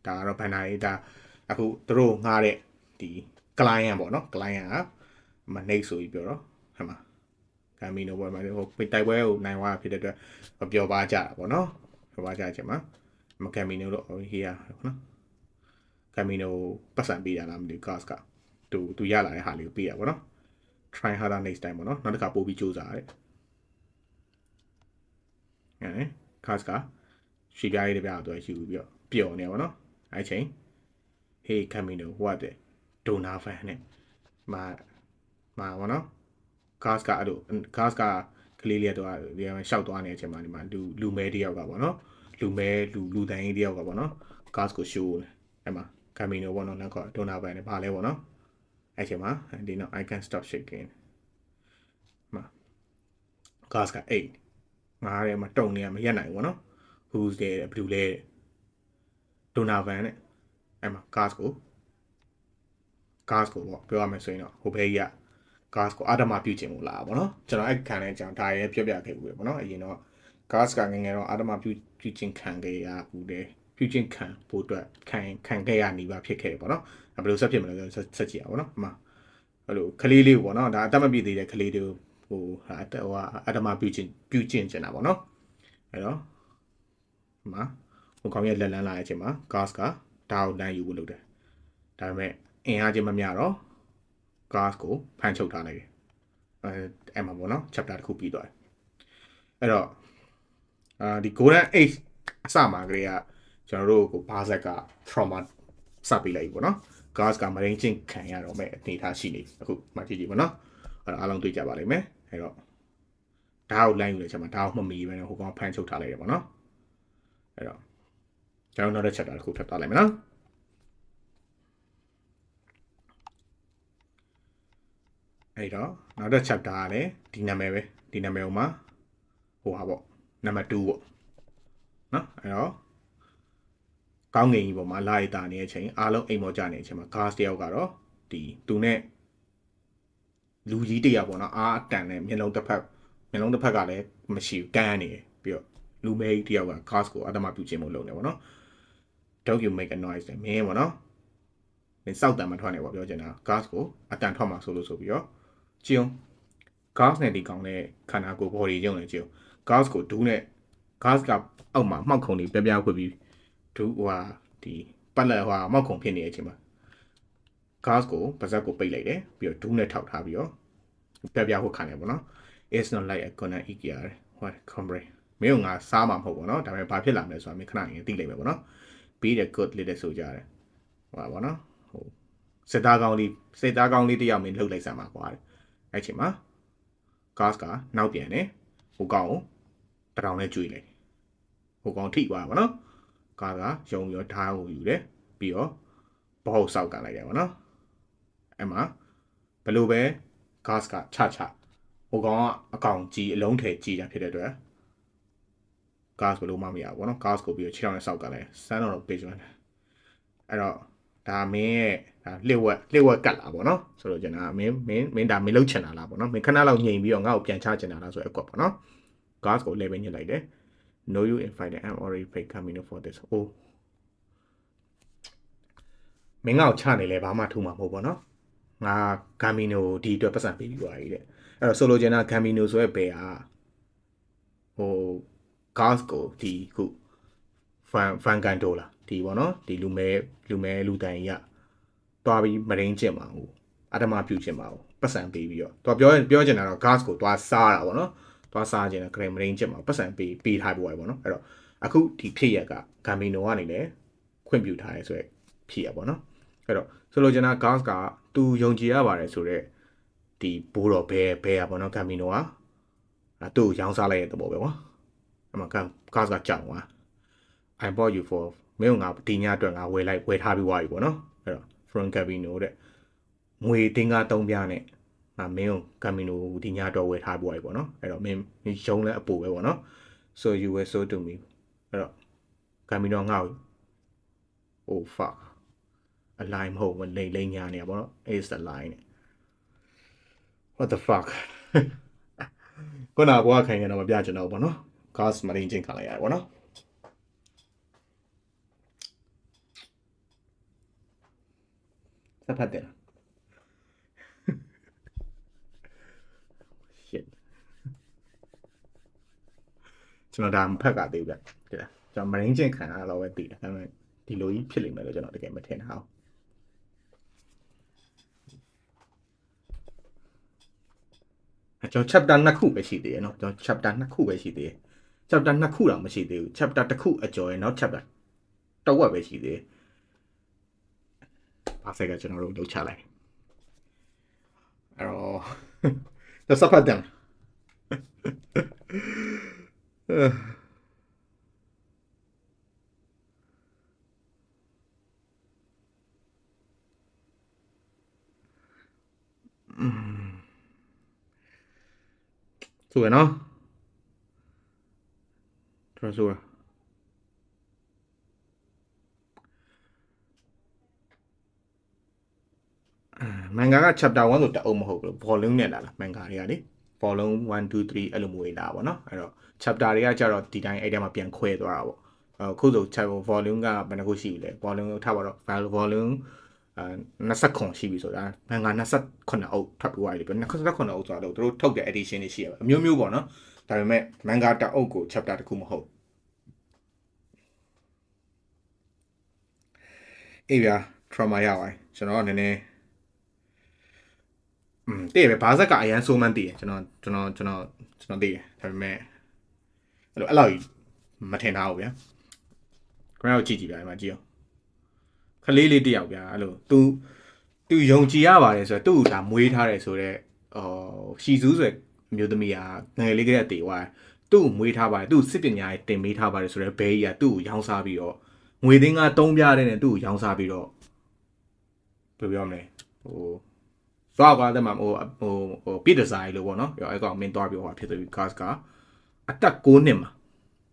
ဒါကတော့ဘန်နာရေးဒါအခုသူတို့ငှားတဲ့ဒီ client ပေါ့နော် client ကမနှိပ်ဆိုပြီးပြောတော့ဟဲ့မှာဂမ်မီနိုပွဲမှာဟိုတိုက်ပွဲကိုနိုင်သွားဖြစ်တဲ့အတွက်ပျော်ပါကြတာပေါ့နော်ပျော်ပါကြခြင်းမှာဂမ်မီနိုတော့ဟိုဟီးရနော်ဂမ်မီနိုပတ်စံပေးတာလားမသိဘူး gas ကသူရလာတဲ့ဟာလေးကိုပေးရပါတော့ try harder next time ပေါ့နော်နောက်တစ်ခါပို့ပြီးစူးစမ်းရတယ်အဲ့ gas ကရှီပြားရေးတပြားတော့ယူပြီးတော့ပျော်နေပါတော့အဲ့ချိန် hey Camino what the Donovan နဲ့မာပေါ့နော် gas ကအဲ့လို gas ကကလေးလေးတော့ဒီမှာရှောက်သွားနေတဲ့အချိန်မှာဒီမှာလူမဲတယောက်ကပေါ့နော်လူတန်းကြီးတယောက်ကပေါ့နော် gas ကိုရှိုးတယ်အဲ့မှာ Camino ပေါ့နော်နောက်က Donovan နဲ့ပါလဲပေါ့နော်အဲ့ချိန်မှာဒီနောက် I can stop shaking မှာ gas က8ငါးရဲမှာတုံနေရမရက်နိုင်ဘူးပေါ့နော် who's there ဘယ်သူလဲ Donovan နဲ့အဲ့မှာ gas ကိုပေါ့ပြောရမယ်ဆိုရင်တော့ဟိုဘဲကြီးက gas ကိုအာဓမပြုခြင်းလို့လာပါတော့ကျွန်တော်အဲ့ခံတဲ့အကြောင်းဒါရဲပြောပြခဲ့ဘူးပဲပေါ့နော်အရင်တော့ gas ကငယ်တော့အာဓမပြုခြင်းခံခဲ့ရဘူးတယ်ပြုခြင်းခံဖို့အတွက်ခံခဲ့ရနေပါဖြစ်ခဲ့ပေါ့နော်ဘယ်လိုဆက်ဖြစ်မလဲဆက်ကြည့်ရပါပေါ့နော်အမှအဲ့လိုကလေးလေးပေါ့နော်ဒါအသက်မပြည့်သေးတဲ့ကလေးတွေဟိုအာဓမပြုခြင်းကျင်တာပေါ့နော်အဲ့တော့အမှဟိုကောင်ရဲ့လက်လန်းလာတဲ့အချိန်မှာ gas ကဒါကိုလမ်းယူဖို့လုပ်တယ်ဒါပေမဲ့အင်အားချင်းမမျှတော့ gas ကိုဖန်ချုပ်ထားလိုက်တယ်အဲ့မှာပေါ့နော် chapter တစ်ခုပြီးသွားတယ်အဲ့တော့ဒီ golden age အစမှာကလေးကကျွန်တော်တို့ကိုဘာဇက်က trauma စပေးလိုက်ပြီပေါ့နော် gas ကမရင်းချင်းခံရတော့မဲ့အနေထားရှိနေအခုမှကြည့်ကြည့်ပေါ့နော်အဲ့တော့အားလုံးတွေ့ကြပါလိမ့်မယ်အဲ့တော့ဓာတ်ကိုလိုင်းယူတဲ့ချက်မှာဓာတ်ကိုမမီပဲနဲ့ဟိုကောင်ဖန်ချုပ်ထားလိုက်တယ်ပေါ့နော်အဲ့တော့ကျွန်တော်နောက်တစ် chapter တစ်ခုထပ်သွားလိုက်မယ်နော်အဲ့တော့နောက်တစ် chapter ကလည်းဒီနာမည်ပဲဒီနာမည်ဥမှာဟိုဟာပေါ့နံပါတ်2ပေါ့နော်အဲ့တော့ကောင်းငင်ကြီးပေါ်မှာလာရတာနေတဲ့အချိန်အားလုံးအိမ်ပေါ်ကျနေတဲ့အချိန်မှာ gas တယောက်ကတော့ဒီသူနဲ့လူကြီးတယောက်ပေါ့နော်အားအတန်နဲ့မျက်လုံးတစ်ဖက်ကလည်းမရှိဘူးကန်းနေပြီးတော့လူမဲကြီးတယောက်က gas ကိုအတ္တမပြုခြင်းမို့လုပ်နေပေါ့နော် don't you make a noise မင်းပေါ့နော်မင်းစောက်တန်မထွက်နေပေါ့ပြောချင်တာ gas ကိုအတန်ထွက်မှာဆိုလို့ဆိုပြီးတော့ကျုံ gas နဲ့ဒီကောင်နဲ့ခန္ဓာကိုယ် body ကျုံနဲ့ကျုံ gas ကိုဒူးနဲ့ gas ကအောက်မှာမှောက်ခုံလေးပြခွေပြီးဒူးဟိုဟာဒီပတ်လက်ဟိုဟာမှောက်ခုံဖြစ်နေတဲ့အချိန်မှာ gas ကိုပါဇက်ကိုပိတ်လိုက်တယ်ပြီးတော့ဒူးနဲ့ထောက်ထားပြီးတော့ပြခွေခံတယ်ပေါ့နော် it's not like a gonna eat ya what compre မင်းကငါစားမှာမဟုတ်ပေါ့နော်ဒါပေမဲ့ဘာဖြစ်လာမလဲဆိုတာမင်းခဏရင်သိလိုက်မယ်ပေါ့နော် be the good little soldier ဟိုပါပေါ့နော်ဟိုစစ်သားကောင်းလေးတယောက်မင်းလှုပ်လိုက်စမ်းပါကွာအဲ့ချိန်မှာ gas ကနောက်ပြန်တယ်ဟိုကောင်ကိုတရောင်နဲ့ကျွေးလိုက်ဟိုကောင်ထိသွားပါနော် gas ကယုံပြီးတော့ဓာတ်ကိုယူတယ်ပြီးတော့ဘောက်ဆောက်ကန်လိုက်တယ်ပေါ့နော်အဲ့မှာဘယ်လိုပဲ gas ကချဟိုကောင်ကအကောင်ကြီးအလုံးထဲကြီးတာဖြစ်တဲ့အတွက် gas ဘယ်လိုမှမရဘူးပေါ့နော် gas ကိုပြီးတော့ခြေထောက်နဲ့ဆောက်ကန်လိုက်စမ်းတော့ page 1အဲ့တော့ဒါမင်းရဲ့ဒါလျှို့ဝက်ကတ်လာပေါ့နော်ဆိုတော့ကျွန်တော်မင်းဒါမင်းလှုပ်ချင်တာလားပေါ့နော်မင်းခဏလောက်ညင်ပြီးတော့ငါ့ကိုပြန်ချချင်တာလားဆိုတော့အကွက်ပေါ့နော် gas ကို level ညှစ်လိုက်တယ် no you invited I'm already paid Camino for this အိုးမင်းငါ့ကိုချနေလဲဘာမှထူမှာမဟုတ်ပေါ့နော်ငါ Camino ဒီအတွက်ပတ်စံပေးပြီးသွားပြီတဲ့အဲ့တော့ဆိုလိုချင်တာ Camino ဆိုရဲ့ဘယ်ဟာဟို gas ကိုဒီခု fan canto လားဒီပေါ့နော်ဒီလူမဲလူတန်ကြီးကတွားပြီးမရင်းကျင်ပါဘူးအတ္တမပြုတ်ကျင်ပါဘူးပတ်စံပေးပြီးတော့တွားပြောချင်တာတော့ gas ကိုတွားစားတာပေါ့နော်တွားစားခြင်းနဲ့ grain မရင်းကျင်ပါပတ်စံပေးထားဖို့ပေါ့နော်အဲ့တော့အခုဒီဖြစ်ရက Camino ကနေလည်းခွင့်ပြုထားရဲဆိုရဖြစ်ရပေါ့နော်အဲ့တော့ဆိုလိုချင်တာ gas ကသူယုံကြည်ရပါတယ်ဆိုတော့ဒီဘိုးတော်ဘဲရပေါ့နော် Camino ကသူ့ရောင်းစားလိုက်တဲ့သဘောပဲပေါ့အဲ့မှာ gas ကကြောက်သွားI bought you for မင်းကငါဒီညအတွက်ငါဝယ်ထားပြီးသွားပြီပေါ့နော်အဲ့တော့ from Camino တဲ့ငွေတင်းကား3ပြားနဲ့ငါမင်းကို Camino ဒီညအတွက်ဝယ်ထားပြီးသွားပြီပေါ့နော်အဲ့တော့မင်းရုံးလဲအပူပဲပေါ့နော် so you were so to me အဲ့တော့ Camino ငါ့ကို oh fuck a line မဟုတ်ဘူးလိန်ညာနေရပေါ့နော် is a line what the fuck ခုနကဘွားခိုင်ရတော့မပြချင်တော့ဘူးပေါ့နော် gas မရင်းချင်းခံလိုက်ရတယ်ပေါ့နော်စဖတ်တယ် shit ကျွန်တော်ဒါမဖတ်ကြသေးဘူးဗျတဲ့ကျွန်တော်မရင်းချင်းခံရတော့ပဲတည်တယ်ဒါပေမဲ့ဒီလိုကြီးဖြစ်လိမ့်မယ်လို့ကျွန်တော်တကယ်မထင်တာဟုတ်ကျွန်တော် chapter 2ခုပဲရှိသေးတယ်เนาะကျွန်တော် chapter 2ခုပဲရှိသေးတယ် chapter 2ခုတော့မရှိသေးဘူး chapter 1ခုအကျော်ရဲ့နောက် chapter တစ်ဝက်ပဲရှိသေးတယ်ဘာဆက်ကကျွန်တော်တို့လှုပ်ချလိုက်အဲ့တော့စဖတ်တယ်ဆိုရနော်တော်ဆိုရမန်ဂါက chapter 1ဆိုတအုပ်မဟုတ်ဘူး volume နဲ့လာမန်ဂါတွေကလေ volume 1 2 3အဲ့လိုမျိုးလာပါတော့အဲ့တော့ chapter တွေကကြတော့ဒီတိုင်းအဲ့ထဲမှာပြန်ခွဲသွားတာပေါ့အခုဆို chapter volume ကဘယ်နှခုရှိလဲ volume ထားပါတော့ volume 29ရှိပြီဆိုတာမန်ဂါ29အုပ်ထပ်ပြီးသွားပြီ29အုပ်ဆိုတော့သူတို့ထုတ်တဲ့ edition တွေရှိရပါအမျိုးမျိုးပေါ့နော်ဒါပေမဲ့မန်ဂါတအုပ်ကို chapter တစ်ခုမဟုတ်အေးဗျာ trauma ရပါတယ်ကျွန်တော်ကနည်းနည်း တည့်ပဲဘာဇက်ကအရန်ဆိုးမှန်းတည်တယ်ကျွန်တော်တည်တယ်ဒါပေမဲ့အဲ့လောက်မထင်ထားဘူးဗျာခင်ဗျားတို့ကြည့်ကြည့်ဗျာဒီမှာကြည့်အောင်ခလေးလေးတယောက်ဗျာအဲ့လို तू ယုံကြည်ရပါတယ်ဆိုတော့သူ့ဒါမွေးထားတယ်ဆိုတော့ရှီစူးဆိုအမျိုးသမီးကငယ်လေးကတည်းကတည်သွားတယ်သူ့မွေးထားပါတယ်သူ့စစ်ပညာရေးတင်ပေးထားပါတယ်ဆိုတော့ဘဲကြီးကသူ့ကိုရောင်းစားပြီးတော့ငွေသိန်းက3ပြားတဲ့နဲ့သူ့ကိုရောင်းစားပြီးတော့ဘယ်လိုပြောမလဲသွားကွာတဲ့မှာပြစ်ဒဇိုင်းလို့ပေါ့နော်အဲ့ကောင်မင်းသွားပြီးဟောဖြစ်သွားပြီး gas ကအတက်6နှစ်မှာ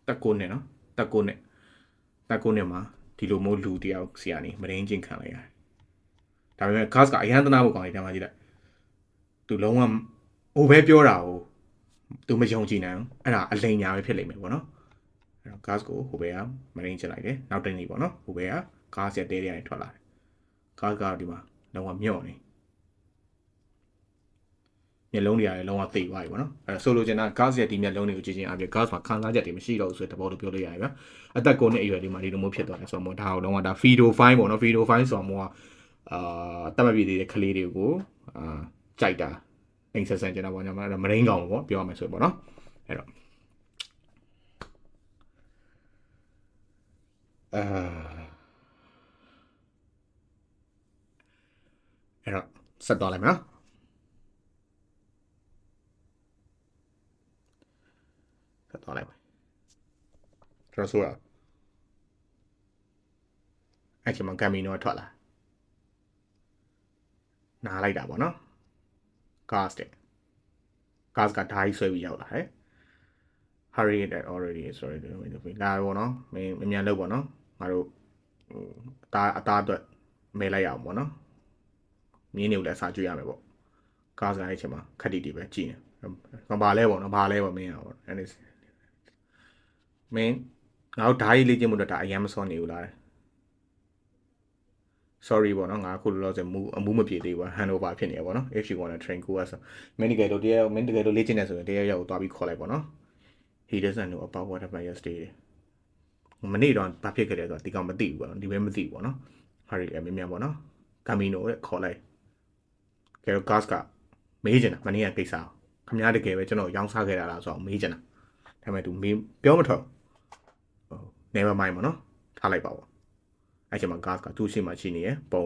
တက်6နှစ်နော်တက်6နှစ်မှာဒီလိုမျိုးလူတယောက်စီကနေမရင်းချင်းခံလိုက်ရတယ်ဒါပေမဲ့ gas ကအရန်သနာဖို့ကောင်းတယ်တမ်းမကြည့်လိုက်သူလုံးဝဟိုပဲပြောတာကိုသူမယုံကြည်နိုင်ဘူးအဲ့ဒါအလိမ်ညာပဲဖြစ်လိမ့်မယ်ပေါ့နော်အဲ့တော့ gas ကိုဟိုပဲကမရင်းချလိုက်တယ်နောက်တစ်နေ့ပေါ့နော်ဟိုပဲက gas ရဲ့တဲတွေထွက်လာတယ် gas ကဒီမှာလုံးဝမြော့နေမျက်လုံးတွေလည်းလုံးဝသိသွားပြီပေါ့နော်အဲ့ဆိုလိုချင်တာ gas ရဲ့ဒီမျက်လုံးတွေကိုကြည့်ချင်းအပြင် gas မှာခံစားချက်တွေမရှိတော့ဘူးဆိုတဲ့သဘောလိုပြောလို့ရတယ်ဗျာအသက်9နှစ်အရွယ်ဒီမှာဒီလိုမျိုးဖြစ်သွားတယ်ဆိုတော့ဒါတော့ဒါ fedo fine ပေါ့နော် fedo fine ဆိုတော့တတ်မပြည့်သေးတဲ့ကလေးတွေကိုကြိုက်တာအိမ်ဆက်ဆန်ကျင်တာပေါ့ညာမရင်းကောင်ပေါ့ပြောရမယ်ဆိုပေါ့နော်အဲ့တော့ဆက်သွားလိုက်မယ်နော်ဆက်သွားလိုက်မယ်ကျွန်တော်ဆိုတာအဲ့ချိန်မှာကမ်မီနိုထွက်လာနားလိုက်တာပေါ့နော် gas ကဓာတ်ဆွဲပြီးရောက်လာတယ် hurry it already sorry လာပေါ့နော်မင်းအမြန်လုပ်ပေါ့နော်ငါတို့အသားအတွက်မဲလိုက်ရအောင်ပေါ့နော်မြင်းနေကိုလည်းအစာကျွေးရမယ်ပေါ့ gas ကအဲ့ချိန်မှာခက်တီတီပဲကြည့်နေဘာလဲပေါ့နော်ဘာလဲပေါ့မင်းပေါ့အဲ့ဒီမင်းငါတို့ဓာတ်ရေးလေ့ကျင့်မှုတော့ဒါအရင်မစောနေဘူးလား sorry ပေါ့နော်ငါအခုလောလောဆယ်အမှုမပြေသေးဘူး handover ဖြစ်နေရပေါ့နော် if you want to train course မင်းတကယ်လို့လေ့ကျင့်နေဆိုရင်တရားရောက်ကိုသွားပြီးခေါ်လိုက်ပေါ့နော် he doesn't know about what happened yesterday မနေ့တော့ဘာဖြစ်ခဲ့လဲဆိုတော့ဒီကောင်မသိဘူးပေါ့နော်ဒီပဲမသိဘူးပေါ့နော် hurry မြန်ပေါ့နော်ကမ်မီနိုတဲ့ခေါ်လိုက်ကဲတော့ gas ကမေးချင်တာမနေ့ကကိစ္စခမည်းတကယ်ပဲကျွန်တော်ရောင်းစားခဲ့တာလားဆိုတော့မေးချင်တာဒါပေမဲ့ तू ပြောမထွက်never mind ပေါ့နော်ထားလိုက်ပါပေါ့အဲ့ချိန်မှာ gas ကသူ့ရှိမှရှိနေရပုံ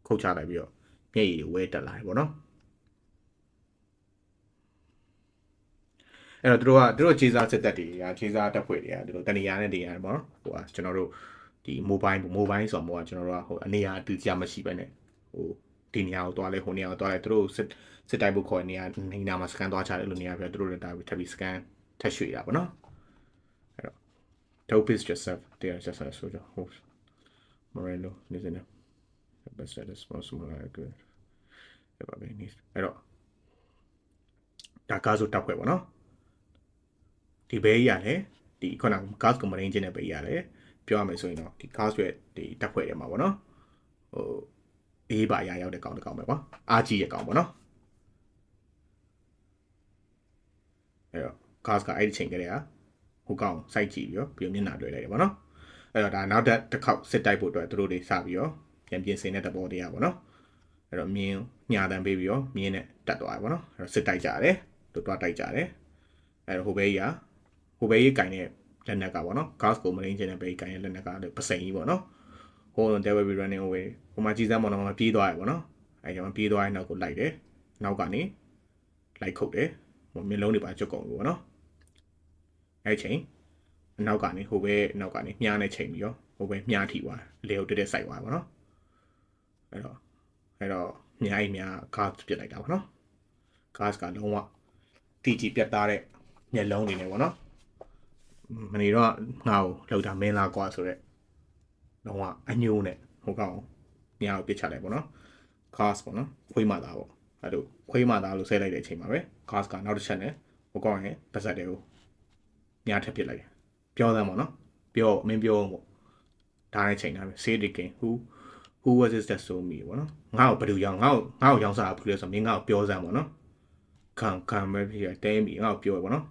ခုတ်ချလိုက်ပြီးတော့မျက်ရည်ဝဲတက်လာတယ်ပေါ့နော်အဲ့တော့သူတို့ခြေစားစစ်သက်တွေခြေစားတက်ဖွဲ့တွေကသူတို့တနေရာနဲ့နေရာပေါ့နော်ဟိုကျွန်တော်တို့ဒီ mobile ဆိုတော့ကျွန်တော်တို့ကဟိုအနေရာတူကြမရှိပဲနဲ့ဟိုဒီနေရာကိုသွားလဲဟိုနေရာကိုသွားလဲသူတို့စစ်တိုက်ဖို့ခေါ်နေရာနေနာမှာ scan သွားချတယ်လို့နေရာပြသူတို့လည်းတာပြီးထပ်ပြီး scan ထပ်ရွှေ့တာပေါ့နော်အဲ့တော့ dope is just they are just a soldier host Morello listen the best that is possible like good အဲ့ပါပဲနေအဲ့တော့ဒါကားဆိုတောက်ခွဲပေါ့နော်ဒီဘေးကြီးရတယ်ဒီခုနက gas ကိုမရင်းချင်းတဲ့ဘေးကြီးရတယ်ပြောရမယ်ဆိုရင်တော့ဒီ gas ရဲ့ဒီတက်ခွဲထဲမှာပေါ့နော်ဟိုအေးပါရရောက်တဲ့ကောင်တစ်ကောင်ပဲပေါ့အားကြီးရဲ့ကောင်ပေါ့နော်အဲ့တော့ gas ကအဲ့ဒီချိန်ကလေးကဟိုကောင်စိုက်ကြည့်ပြီးတော့မျက်နှာတွေ့လိုက်တယ်ပေါ့နော်အဲ့တော့ဒါနောက်တစ်ခေါက်စစ်တိုက်ဖို့အတွက်သူတို့တွေစပြီးတော့ပြန်ပြင်ဆင်တဲ့တဘောတရားပေါ့နော်အဲ့တော့မြင်းညာတန်ပေးပြီးတော့မြင်းနဲ့တက်သွားတယ်ပေါ့နော်အဲ့တော့စစ်တိုက်ကြတယ်သူတွားတိုက်ကြတယ်အဲ့တော့ဟိုဘဲကြီးကင်တဲ့လက်နက်ကပေါ့နော် gas ကိုမရင်းချင်းတဲ့ဘဲကြီးကင်တဲ့လက်နက်ကပစိန်ကြီးပေါ့နော်ဟို they will be running away ဟိုမှာကြီးစမ်းမောင်တော့ပြေးသွားတယ်ပေါ့နော်အဲ့ကြောင့်ပြေးသွားရင်နောက်ကိုလိုက်တယ်နောက်ကနေလိုက်ခုတ်တယ်ဟိုမျက်လုံးတွေပါကျွတ်ကုန်ပြီပေါ့နော်အဲ့ချိန်နောက်ကနေဟိုပဲနောက်ကနေမြားနဲ့ချိန်ပြီးတော့ဟိုပဲမြားထိသွားလေကိုတက်စိုက်သွားပါတော့အဲ့တော့မြားgas ပြစ်လိုက်တာပေါ့နော် gas ကလုံးဝတီကြီးပြတ်သားတဲ့မျက်လုံးတွေနဲ့ပေါ့နော်မနေတော့ငါ့ကိုလောက်တာမင်းလားကွာဆိုတော့လုံးဝအညိုးနဲ့ဟိုကောင်မြားကိုပြစ်ချလိုက်ပေါ့နော် gas ပေါ့နော်ခွေးမှသားပေါ့အဲ့လိုခွေးမှသားလို့ဆဲလိုက်တဲ့အချိန်မှာပဲ gas ကနောက်တစ်ချက်နဲ့ဟိုကောင်ရဲ့ပါဇက်တွေကိုမြားထပ်ပြစ်လိုက်တယ်ပြောစမ်းပေါ့နော်မင်းပြောပေါ့ဒါနဲ့ချိန်တာပဲ say it again who was it that sold me ပေါ့နော်ငါ့ကိုဘယ်သူရောင်းငါ့ကိုရောင်းစားဘူးလဲဆိုမင်းငါ့ကိုပြောစမ်းပေါ့နော်ခံပဲဖြစ်တဲမီငါ့ကိုပြောပေါ့နော်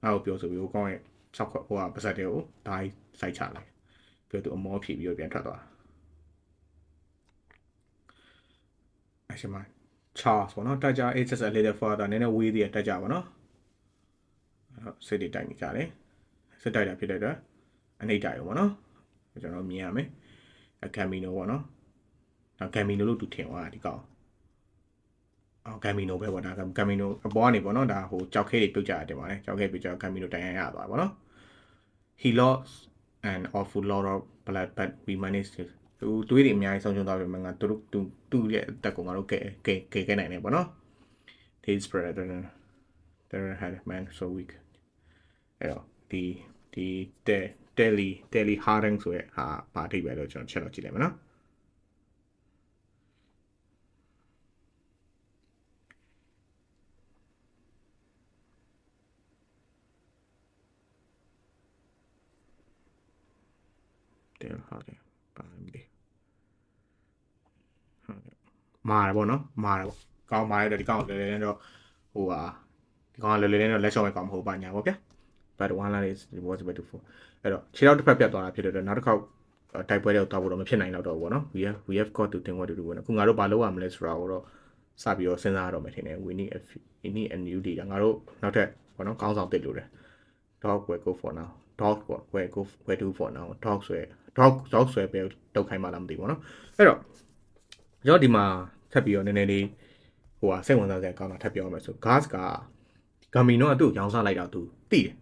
ငါ့ကိုပြောဆိုပြီးဟိုကောင်းရဲ့6ခွက်ဟိုကပါဇက်တွေကိုဒါကြီးစိုက်ချလိုက်ပြီးတော့သူအမောဖြည့်ပြီးတော့ပြန်ထွက်သွား အဲ့ဒီမှာ Charles ပေါ့နော်တက်ကြ it's just a little further နည်းနည်းဝေးသေးတယ်တက်ကြပါနော်စစ်တွေတိုက်နေကြတယ်စစ်တိုက်တာဖြစ်တဲ့အတွက်အနှိမ့်တိုက်ရောပေါ့နော်ကျွန်တော်မြင်ရမယ်ကမ်မီနိုပေါ့နော်ဒါကမ်မီနိုလို့သူထင်သွားတာဒီကောင်ကမ်မီနိုပဲပေါ့ဒါကမ်မီနိုအပေါ်ကနေပေါ့နော်ဒါဟိုကြောက်ခဲတွေပြုတ်ကြတယ်ပါတယ်ကြောက်ခဲပြုတ်ကြကမ်မီနိုတိုင်ရရသွားပေါ့နော် he lost an awful lot of blood but we managed to သူတွေးတွေအများကြီးဆုံးရှုံးသွားပြီမှာငါသူရဲ့အသက်ကိုငါတို့ကဲနိုင်တယ်ပေါ့နော် his brother there had man so weak အဲ့တော့ဒီ Telly Harding ဆိုရဲ့ဟာပါထိပ်ပဲလို့ကျွန်တော်ချက်တော့ကြည့်လိုက်မယ်နော်Telly Harding ပါတယ်မာတယ်ပေါ့နော်မာတယ်ပေါ့ကောင်းမာတယ်ဒီကောင်လည်းလည်းတော့ဟိုဟာဒီကောင်လည်းလည်းတော့လက်ချောင်းပဲကောင်းမဟုတ်ပါညာပေါ့ဗျာ but one line is was better for အဲ့တော့ခြေထောက်တစ်ဖက်ပြတ်သွားတာဖြစ်တဲ့အတွက်နောက်တစ်ခေါက်တိုက်ပွဲတွေကိုတောက်ဖို့တော့မဖြစ်နိုင်တော့ဘူးပေါ့နော် we have got to think what to do ပေါ့နော်ခုငါတို့ဘာလုပ်ရမလဲဆိုတာကိုတော့စပြီးတော့စဉ်းစားရတော့မယ်ထင်တယ် we need a new leader ငါတို့နောက်ထပ်ပေါ့နော်ကောင်းဆောင်တစ်လို့တယ် dog will go for now dog will do for now dog ဆွဲပဲတုတ်ခိုင်းမှလားမသိဘူးပေါ့နော်အဲ့တော့ကျွန်တော်ဒီမှာထပ်ပြီးတော့နည်းနည်းလေးဟိုဟာစိတ်ဝင်စားစရာကောင်းတာထပ်ပြောရမယ်ဆို gas ကဂမ်မီနိုကသူ့ရောင်းစားလိုက်တာသူသိတယ်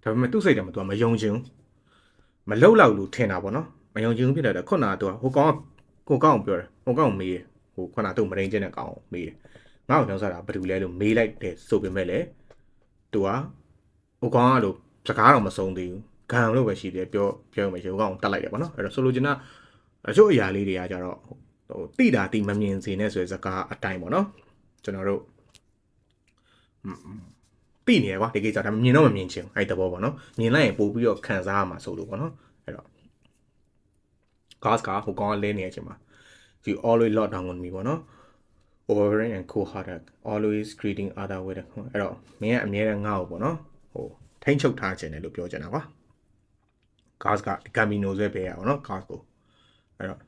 ဒါပေမဲ့သူ့စိတ်ထဲမှာသူကမယုံချင်မလှုပ်လောက်လို့ထင်တာပေါ့နော်မယုံချင်ဖြစ်တဲ့ခုနကသူကဟိုကောင်ပြောတယ်ဟိုကောင်မေးတယ်ဟိုခုနသူ့မရင်းချင်းတဲ့ကောင်မေးတယ်ငါ့ကိုရောင်းစားတာဘာတူလဲလို့မေးလိုက်တယ်ဆိုပေမဲ့လေသူကဟိုကောင်ကလို့စကားတော့မဆုံးသေးဘူးဂမ်လို့ပဲရှိတယ်ပြောမယ်ဟိုကောင်တက်လိုက်တယ်ပေါ့နော်အဲ့တော့ဆိုလိုချင်တာအချို့အရာလေးတွေကကြတော့ဟိုတိတာတိမမြင်စေနဲ့ဆိုတဲ့စကားအတိုင်းပေါ့နော်ကျွန်တော်တို့သိနေရကွာဒီကိစ္စဒါမြင်တော့မမြင်ချင်အဲ့တဘောပေါ့နော်မြင်လိုက်ရင်ပို့ပြီးတော့ခံစားရမှာဆိုလို့ပေါ့နော်အဲ့တော့ gas ကဟိုကောင်ကလဲနေရချင်းမှာ you always lock down on me ပေါ့နော် overbearing and cold-hearted always greeting other with အဲ့တော့မင်းကအမြဲတမ်းငါ့ကိုပေါ့နော်ဟိုထိန်းချုပ်ထားခြင်းတယ်လို့ပြောချင်တာကွာ gas ကဂမ်မီနိုဆွဲပေးရအောင်နော် gas ကိုအဲ့တော့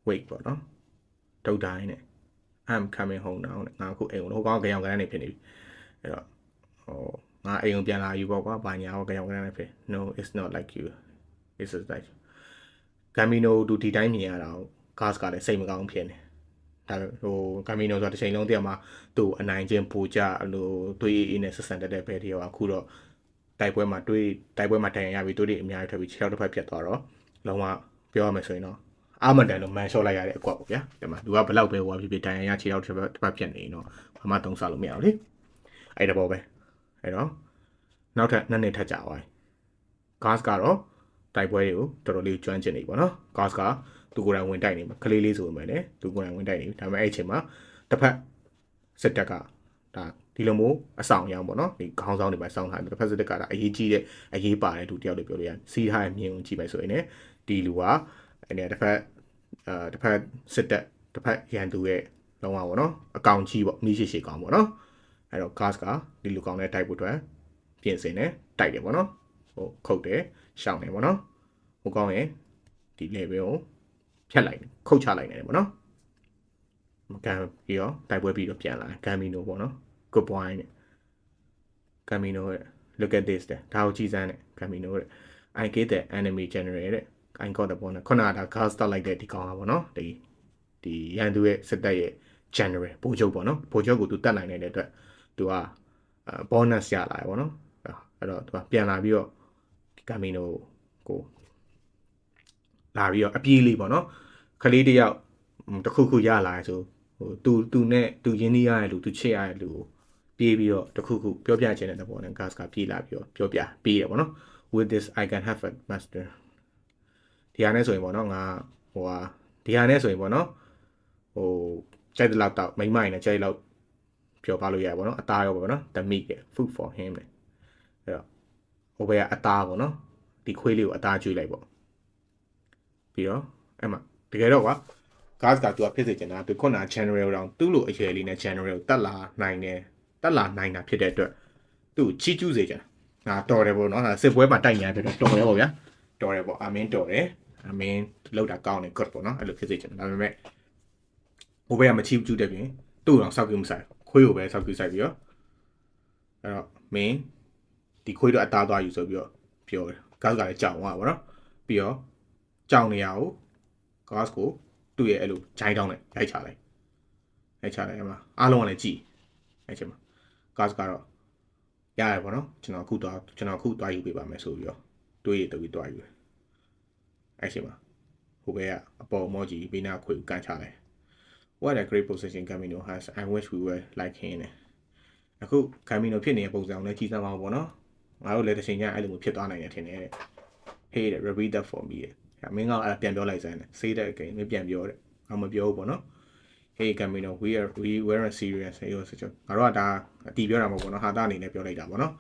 wait ပေါ့နော်ဒုတ်တိုင်းနဲ့ I'm coming home now ငါအခုအိမ်ကိုဟိုကောင်ကြောင်ကန်းနေဖြစ်နေပြီအဲ့တော့ဟိုငါအိမ်ကိုပြန်လာယူပေါ့ကွာဘာညာဟိုကြောင်ကန်းနေဖြစ် no it's not like you it's just like ဂမ်မီနိုသူဒီတိုင်းမြင်ရတာကို gas ကလည်းစိတ်မကောင်းဖြစ်နေဒါဟိုဂမ်မီနိုဆိုတာတစ်ချိန်လုံးတည်းမှာသူ့အနိုင်ချင်းပူကြလို့တွေးအေးနဲ့ဆက်ဆံတဲ့ဘဲတည်းကအခုတော့တိုက်ပွဲမှာတန်ရပြီးတွေးအများကြီးထွက်ပြီးခြေထောက်တစ်ဖက်ပြတ်သွားတော့လုံးဝပြောရမယ်ဆိုရင်တော့အာမန်တန်လို့မန်ရှော့လိုက်ရတဲ့အကွက်ပေါ့ဗျာဒီမှာသူကဘလောက်ပဲဟိုဖြစ်တိုင်ရခြေထောက်တစ်ဖက်ပြတ်နေတော့ဘာမှသုံးစားလို့မရဘူးလေအဲ့ဒါပေါ့ပဲအဲ့တော့နောက်ထပ်2နှစ်ထပ်ကြာသွားပြီ gas ကတော့တိုက်ပွဲတွေကိုတော်တော်လေးကျွမ်းကျင်နေပြီပေါ့နော် gas ကသူကိုယ်တိုင်ဝင်တိုက်နေမှာကလေးလေးဆိုပေမဲ့လည်းသူကိုယ်တိုင်ဝင်တိုက်နေပြီဒါပေမဲ့အဲ့အချိန်မှာတစ်ဖက်စစ်တပ်ကဒါဒီလိုမျိုးအဆောင်ရောင်းပေါ့နော်ဒီခေါင်းဆောင်တွေပဲစောင်းထားတယ်တစ်ဖက်စစ်တပ်ကဒါအရေးကြီးတဲ့အရေးပါတဲ့သူတယောက်လို့ပြောလို့ရစီးထားတဲ့မြင်ုံကြည့်မယ်ဆိုရင်လည်းဒီလူကအဲ့ဒီတစ်ဖက်စစ်တပ်တစ်ဖက်ရန်သူရဲ့လုံးဝပေါ့နော်အကောင်ကြီးပေါ့မိရှိကောင်ပေါ့နော်အဲ့တော့ gas ကဒီလူကောင်နဲ့တိုက်ဖို့အတွက်ပြင်ဆင်နေတိုက်တယ်ပေါ့နော်ဟိုခုတ်တယ်ရှောင်းတယ်ပေါ့နော်ဟိုကောင်ရဲ့ဒီ level ကိုဖြတ်လိုက်ခုတ်ချလိုက်နေတယ်ပေါ့နော်မကန်ပြီးတော့တိုက်ပွဲပြီးတော့ပြန်လာဂမ်မီနိုပေါ့နော် good point ဂမ်မီနိုရဲ့ look at this ဒါကိုကြည့်စမ်းတယ်ဂမ်မီနိုရဲ့ I get the enemy general တဲ့ I got the bonus ခုနကဒါ gas တက်လိုက်တဲ့ဒီကောင်ပါပေါ့နော်ဒီရန်သူရဲ့စစ်တပ်ရဲ့ general ဗိုလ်ချုပ်ပေါ့နော်ဗိုလ်ချုပ်ကိုသူတက်နိုင်တဲ့အတွက်သူက bonus ရလာတယ်ပေါ့နော်အဲ့တော့သူကပြန်လာပြီးတော့ဂမ်မီနိုကိုလာပြီးတော့အပြေးလေးပေါ့နော်ခလေးတယောက်တခုခုရလာဆိုဟိုသူနဲ့သူရင်းနှီးရတဲ့လူသူချစ်ရတဲ့လူကိုပြေးပြီးတော့တခုခုပြောပြချင်တဲ့ပုံနဲ့ gas ကပြေးလာပြီးတော့ပြောပြပေးတယ်ပေါ့နော် with this I can have a master ဒီဟာနဲ့ဆိုရင်ပေါ့နော်ငါဟိုဟာဒီဟာနဲ့ဆိုရင်ပေါ့နော်ဟိုကြိုက်တဲ့လောက်တော့မိမ့်မိုင်နဲ့ကြိုက်လောက်ပြောပါလို့ရပါတော့အသားရောပေါ့နော် the meat food for him လေအဲ့တော့ဟိုဘက်ကအသားပေါ့နော်ဒီခွေးလေးကိုအသားကျွေးလိုက်ပေါ့ပြီးတော့အဲ့မှာတကယ်တော့ကွာ gas ကသူကဖြစ်စေချင်တာသူခုန general တောင်သူ့လိုအရွယ်လေးနဲ့ general တက်လာနိုင်တာဖြစ်တဲ့အတွက်သူ့ချီးကျူးစေချင်တာငါတော်တယ်ပေါ့နော်စစ်ပွဲမှာတိုက်နေရတယ်တော်တယ်ပေါ့ဗျာတော်တယ်ပေါ့အမင်းတော်တယ်အမင်းလောက်တာကောင်းတယ် good ပေါ့နော်အဲ့လိုဖြစ်စေချင်တယ်ဒါပေမဲ့ ဟိုဘက်ကမချိကျူးတဲ့ပြင်သူ့အောင်စောက်ကြည့်မဆိုင်ခွေးကိုပဲစောက်ကြည့်ဆိုင်ပြီးတော့အဲ့တော့မင်းဒီခွေးတော့အသားသွားယူဆိုပြီးတော့ပြောတယ်ဂတ်ကလည်းကြောင်သွားပါတော့ပြီးတော့ကြောင်နေရကိုဂတ်ကိုသူ့ရဲ့အဲ့လိုဂျိုင်းတောင်းနဲ့ရိုက်ချလိုက်အဲ့မှာအားလုံးကလည်းကြည်အဲ့ချိန်မှာဂတ်ကတော့ရတယ်ပေါ့နော်ကျွန်တော်အခုသွားယူပေးပါမယ်ဆိုပြီးတော့တွေးရတူပြီးသွားယူတယ်အဲ့ချိန်မှာဟိုဘက်ကအပေါ်မောကြီးဘေးနာခွေကိုကန်ချလိုက် What a great position Camino has I wish we were like him အခု Camino ဖြစ်နေတဲ့ပုံစံကိုလည်းကြည့်စမ်းပါဦးပေါ့နော်ငါတို့လည်းတစ်ချိန်ကျအဲ့လိုမျိုးဖြစ်သွားနိုင်တယ်ထင်တယ် Hey repeat that for me မင်းကအဲ့ပြန်ပြောလိုက်စမ်းတယ် say that again မပြန်ပြောတဲ့ငါမပြောဘူးပေါ့နော် Hey Camino we were serious ဟေးဆိုချောငါတို့ကဒါအတီးပြောတာမဟုတ်ပေါ့နော်ဟာတာအနေနဲ့ပြောလိုက်တာပေါ့နော်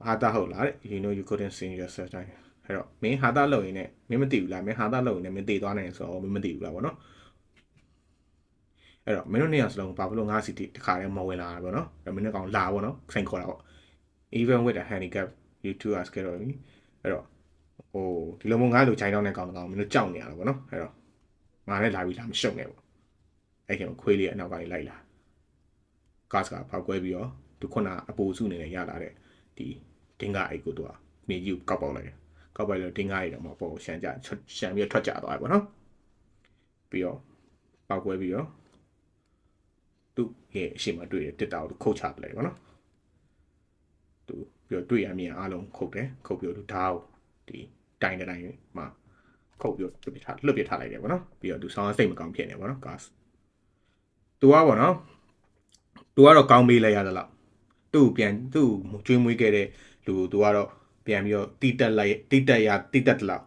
ဟာတာဟုတ်လားတဲ့ You know you couldn't sing yourself တိုင်းအဲ့တော့မင်းဟာတာလုပ်ရင်လည်းမင်းမသိဘူးလားမင်းဟာတာလုပ်ရင်လည်းမင်းတည်သွားနိုင်ဆိုတော့မင်းမသိဘူးလားပေါ့နော်အဲ့တော့မင်းတို့နေရာစလုံးဘာလို့ငါစီတီတစ်ခါတည်းမဝင်လာတာပေါ့နော်အဲ့မင်းတို့ကောင်လာပေါ့နော်ဆိုင်ခေါ်တာပေါ့ even with a handicap you two are scared of me အဲ့တော့ဟိုဒီလိုမျိုးငါလိုခြိုင်းတောင်းတဲ့ကောင်တကောင်မင်းတို့ကြောက်နေရတာပေါ့နော်အဲ့တော့ငါလည်းလာပြီးလာမရှုံနဲ့ပေါ့အဲ့ကျတော့ခွေးလေးအနောက်ကလိုက်လာဂတ်ကဖောက်ကွဲပြီးတော့သူခုနအပူစုနေနဲ့ရလာတဲ့ဒီတင်းကအိတ်ကိုသူကမြေကြီးကိုကောက်ပေါက်လိုက်တယ်ကောက်ပေါက်လို့တင်းကအိတ်တော့မပေါ်ရှမ်းပြီးထွက်ကြသွားတယ်ပေါ့နော်ပြီးတော့ပောက်ကွဲပြီးတော့သူ့ရဲ့အရှိမတွေ့တဲ့တစ်တာကိုခုတ်ချပလိုက်ပေါ့နော်သူပြီးတော့တွေ့ရမြင်အားလုံးခုတ်တယ်ခုတ်ပြီးတော့သူဓာတ်ကိုဒီတိုင်တိုင်းမှာခုတ်ပြီးတော့လွတ်ပြထားလိုက်တယ်ပေါ့နော်ပြီးတော့သူဆောင်းစိတ်မကောင်းဖြစ်နေပေါ့နော်ဂတ်သူကပေါ့နော်သူကတော့ကောင်းမေးလိုက်ရသလားသူ့ကျွေးမွေးခဲ့တဲ့လူသူကတော့ပြန်ပြီးတော့တိတက်တလောက်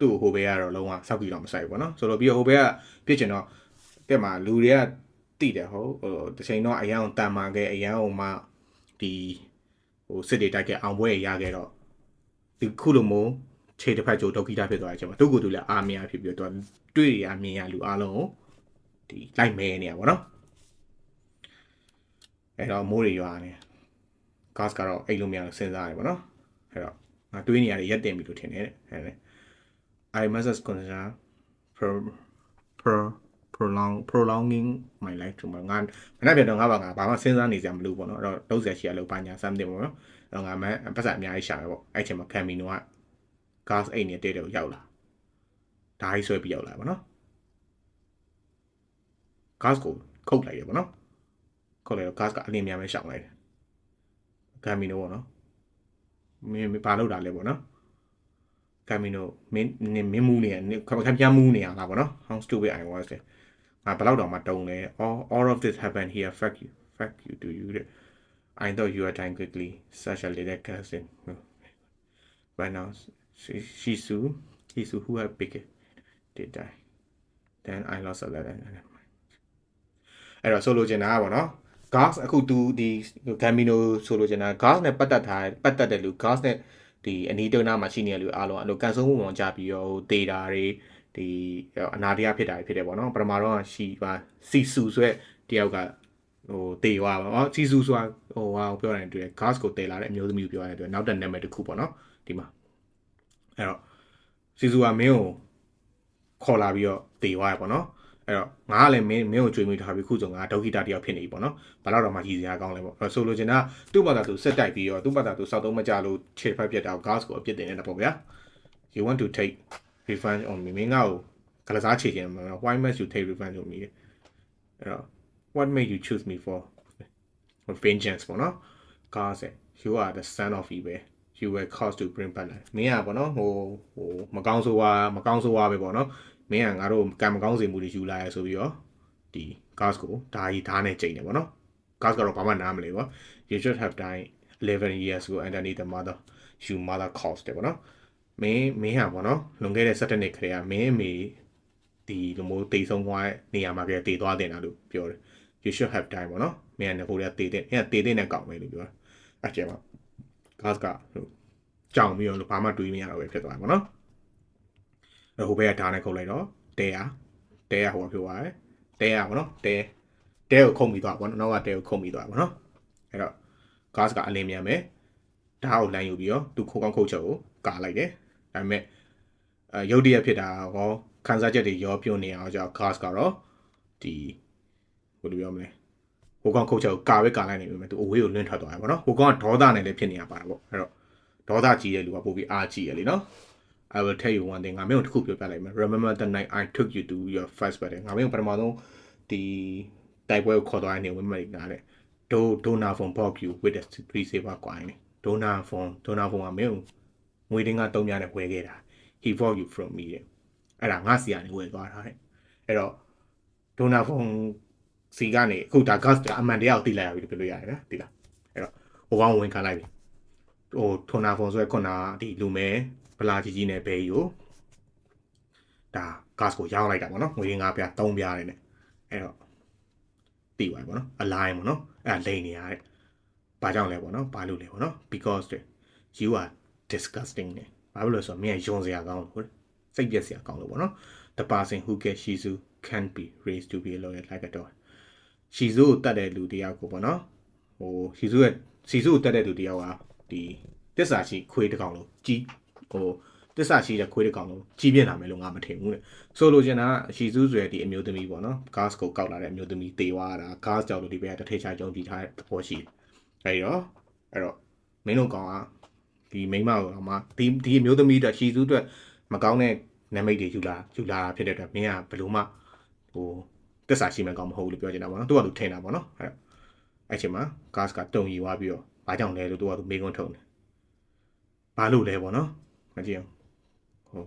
သူ့ဟိုဘက်ကတော့လုံးဝစောက်ကြည့်တော့မဆိုင်ဘူးပေါ့နော်ဆိုတော့ပြီးတော့ဟိုဘက်ကဖြစ်ချင်တော့တဲ့မှာလူတွေကတိတယ်ဟုတ်ဟိုတစ်ချိန်တော့အရန်တန်မာခဲ့အရန်ဟိုမှဒီဟိုစစ်တွေတိုက်ခဲ့အောင်ပွဲရခဲ့တော့ဒီခုလိုမျိုးခြေတစ်ဖက်ကျိုးဒုက္ခိတဖြစ်သွားတဲ့အချိန်မှာသူ့ကိုယ်သူလည်းအာမရဖြစ်ပြီးတော့တွေ့ရမြင်ရလူအားလုံးကိုဒီလိုက်မဲနေရပါတော့အဲ့တော့မိုးတွေရွာနေဂတ်ကတော့အိတ်လို့မရလို့စဉ်းစားရတယ်ပေါ့နော်အဲ့တော့ငါတွေးနေရတယ်ရက်တင်ပြီလို့ထင်တယ်အဲ့ဒါ I must consider prolonging my life to ငါမနေ့ပြန်တော့ငါဘာမှစဉ်းစားနေစရာမလိုပေါ့နော်အဲ့တော့လုံးစရာရှိရလို့ဘာညာ something ပေါ့နော်အဲ့တော့ငါမှပတ်စံအများကြီးရှာမယ်ပေါ့အဲ့ချိန်မှာ Camino က gas အိတ်နဲ့တဲတဲ့ကိုရောက်လာဓာတ်ဆွဲပြီးရောက်လာပေါ့နော် gas ကိုခုတ်လိုက်ရပေါ့နော်ခုတ်လိုက်တော့ gas ကအလင်းများပဲရှောင်လိုက်တယ် Camino ပေါ့နော်မင်းဘာလုပ်တာလဲပေါ့နော် Camino မင်းမူးနေရခံပြမူးနေရလားပေါ့နော် how stupid I was လေငါဘယ်တော့မှတုံးလဲ all of this happened here fuck you to you I thought you were dying quickly such a little cousin but now Shisu who had picked did die then I lost a lot အဲ့တော့ဆိုလိုချင်တာပေါ့နော် gas အခုသူဒီ Camino ဆိုလိုချင်တာ gas နဲ့ပတ်သက်တဲ့လူ gas နဲ့ဒီအနီးတုံးနာမှာရှိနေတဲ့လူအားလုံးအဲ့လိုကန်ဆုံးမှုဝင်ကြပြီးတော့ဒေတာတွေဒီအနာတရားဖြစ်တာဖြစ်တယ်ပေါ့နော်ပထမတော့ရှိပါစီဆူဆိုတဲ့တယောက်ကဟိုတေွားပါဟောစီဆူဆိုတာဟိုဟာပြောတယ်တွေ့ gas ကိုတေလာတဲ့အမျိုးသမီးကိုပြောရတယ်တွေ့နောက်တဲ့နာမည်တစ်ခုပေါ့နော်ဒီမှာအဲ့တော့စီဆူကမင်းကိုခေါ်လာပြီးတော့တေွားရပေါ့နော်အဲ့တော့ငါကလည်းမင်းကိုကြွေးမွေးထားပြီးခုဆိုငါဒုက္ခိတတယောက်ဖြစ်နေပြီပေါ့နော်ဘာလို့တော့မှရည်စရာကောင်းလဲပေါ့ဆိုလိုချင်တာသူ့ဘာသာသူစက်တိုက်ပြီးတော့သူ့ဘာသာသူစောက်သုံးမကြလို့ခြေဖက်ပြတ်တာ gas ကိုအပြစ်တင်နေတာပေါ့ဗျာ you want to take revenge on me မင်းငါ့ကိုကလစားချေချင်မှာ why must you take revenge on me အဲ့တော့ what made you choose me for vengeance ပေါ့နော် gas you are the son of evil you were caused to bring bad life မင်းอ่ะပေါ့နော်ဟိုမကောင်းဆိုးဝါပဲပေါ့နော်မင်းကငါတို့ကံမကောင်းစေမှုတွေယူလာရဆိုပြီးတော့ဒီ gas ကိုဓာနဲ့ချိန်တယ်ပေါ့နော် gas ကတော့ဘာမှနားမလဲပေါ့ you should have died 11 years ago underneath the mother caused တယ်ပေါ့နော်မင်းဟာပေါ့နော်လွန်ခဲ့တဲ့17နှစ်ခရေကမင်းအမေဒီလိုမျိုးတေဆုံးသွားတဲ့နေရာမှာကြတေသွားတင်တာလို့ပြောတယ် you should have died ပေါ့နော်မင်းကဟိုတည်းတေတဲ့နဲ့ကောက်မယ်လို့ပြောတယ်အဲ့ကျမှ gas ကကြောင်ပြီးတော့ဘာမှတွေးမရတော့ပဲဖြစ်သွားတယ်ပေါ့နော်ဟိုဘက်ကဓာတ်နဲ့ခုတ်လိုက်တော့တဲရဟိုပြောသွားတယ်တဲရပေါ့နော်တဲကိုခုံပြီးသွားပေါ့နော်နောက်ကတဲကိုခုံပြီးသွားပေါ့နော်အဲ့တော့ gas ကအလင်းမြန်မယ်ဓာတ်ကိုလမ်းယူပြီးတော့သူခိုးကောင်းခုတ်ချက်ကိုကာလိုက်တယ်ဒါပေမဲ့ရုပ်တရက်ဖြစ်တာဟောခန်းစားချက်တွေရောပြုံးနေအောင်ကြောင့် gas ကတော့ဒီ ဟိုလိုပြောမလဲဟိုကောင်ခုတ်ချက်ကိုကာပဲကာလိုက်နေပြီမဲ့သူအဝေးကိုလွင့်ထွက်သွားတယ်ပေါ့နော်ဟိုကောင်ကဒေါသနဲ့လည်းဖြစ်နေရပါတာပေါ့အဲ့တော့ဒေါသကြီးတဲ့လူကပို့ပြီးအားကြီးရလေနော် I will tell you one thing ငါမင်းတို့တစ်ခုပြောပြလိုက်မယ် remember the night I took you to your first birthday ငါမင်းတို့ပထမဆုံးဒီတိုက်ပွဲကိုခေါ်သွားနေဝင်မလိုက်တာတဲ့ဒိုနာဖုန်ဘော့ကျူ with the 3 saver ကွာနေဒိုနာဖုန်ကမင်းကိုငွေတင်းက3ညနဲ့ဝယ်ခဲ့တာ he bought you from me တဲ့အဲ့ဒါငါစီကနေဝယ်သွားတာတဲ့အဲ့တော့ဒိုနာဖုန်စီကနေအခုဒါ gas ကအမှန်တရားကိုသိလိုက်ရပြီလို့ပြောလို့ရတယ်ဗျာသိလားအဲ့တော့ဟိုကောင်ဝင်ခံလိုက်ပြီဟိုဒိုနာဖုန်ဆိုရဲခုနကဒီလူမဲဗလာကြီးနဲ့ဘဲကြီးကိုဒါ gas ကိုရောင်းလိုက်တာပေါ့နော်ငွေငါးပြား3ပြားနဲ့အဲ့တော့သိပါပေါ့နော် align ပေါ့နော်အဲ့လိန်နေရတဲ့ဘာကြောင့်လဲပေါ့နော်ဘာလို့လဲပေါ့နော် because you are disgusting နဲ့ဘာလို့လဲဆိုတော့မင်းယုံစရာကောင်းလို့စိတ်ပြက်စရာကောင်းလို့ပေါ့နော် the person who gets shizu can be raised to be a lawyer like a dog shizu ကိုတတ်တဲ့လူတယောက်ကိုပေါ့နော်ဟို shizu ကိုတတ်တဲ့လူတယောက်ကဒီတစ္ဆာရှိခွေးတစ်ကောင်လို့ကြီးဟိုတစ္ဆာရှိတဲ့ခွေးတစ်ကောင်လို့ကြီးပြင်းလာမယ်လို့ငါမထင်ဘူးတဲ့ဆိုလိုချင်တာရှီဇူးဆိုရတဲ့ဒီအမျိုးသမီးပေါ့နော် gas ကိုကောက်လာတဲ့အမျိုးသမီးတေဝါတာ gas ကြောက်လို့ဒီဘက်ကတစ်ထည့်ချကြုံကြည့်ထားတဲ့သဘောရှိတယ်အဲ့တော့မင်းတို့ကောင်ကဒီမိန်းမကိုမှဒီအမျိုးသမီးအတွက်ရှီဇူးအတွက်မကောင်းတဲ့နာမိတ်တွေယူလာဖြစ်တဲ့အတွက်မင်းကဘယ်လိုမှဟိုတစ္ဆာရှိမှကောင်းမဟုတ်ဘူးလို့ပြောချင်တာပေါ့နော်သူကသူထင်တာပေါ့နော်အဲ့ချိန်မှာ gas ကတုံရီသွားပြီးတော့ဘာကြောင့်လဲလို့သူကသူမေးခွန်းထုတ်တယ်ဘာလို့လဲပေါ့နော်မကြည့်အောင်ဟို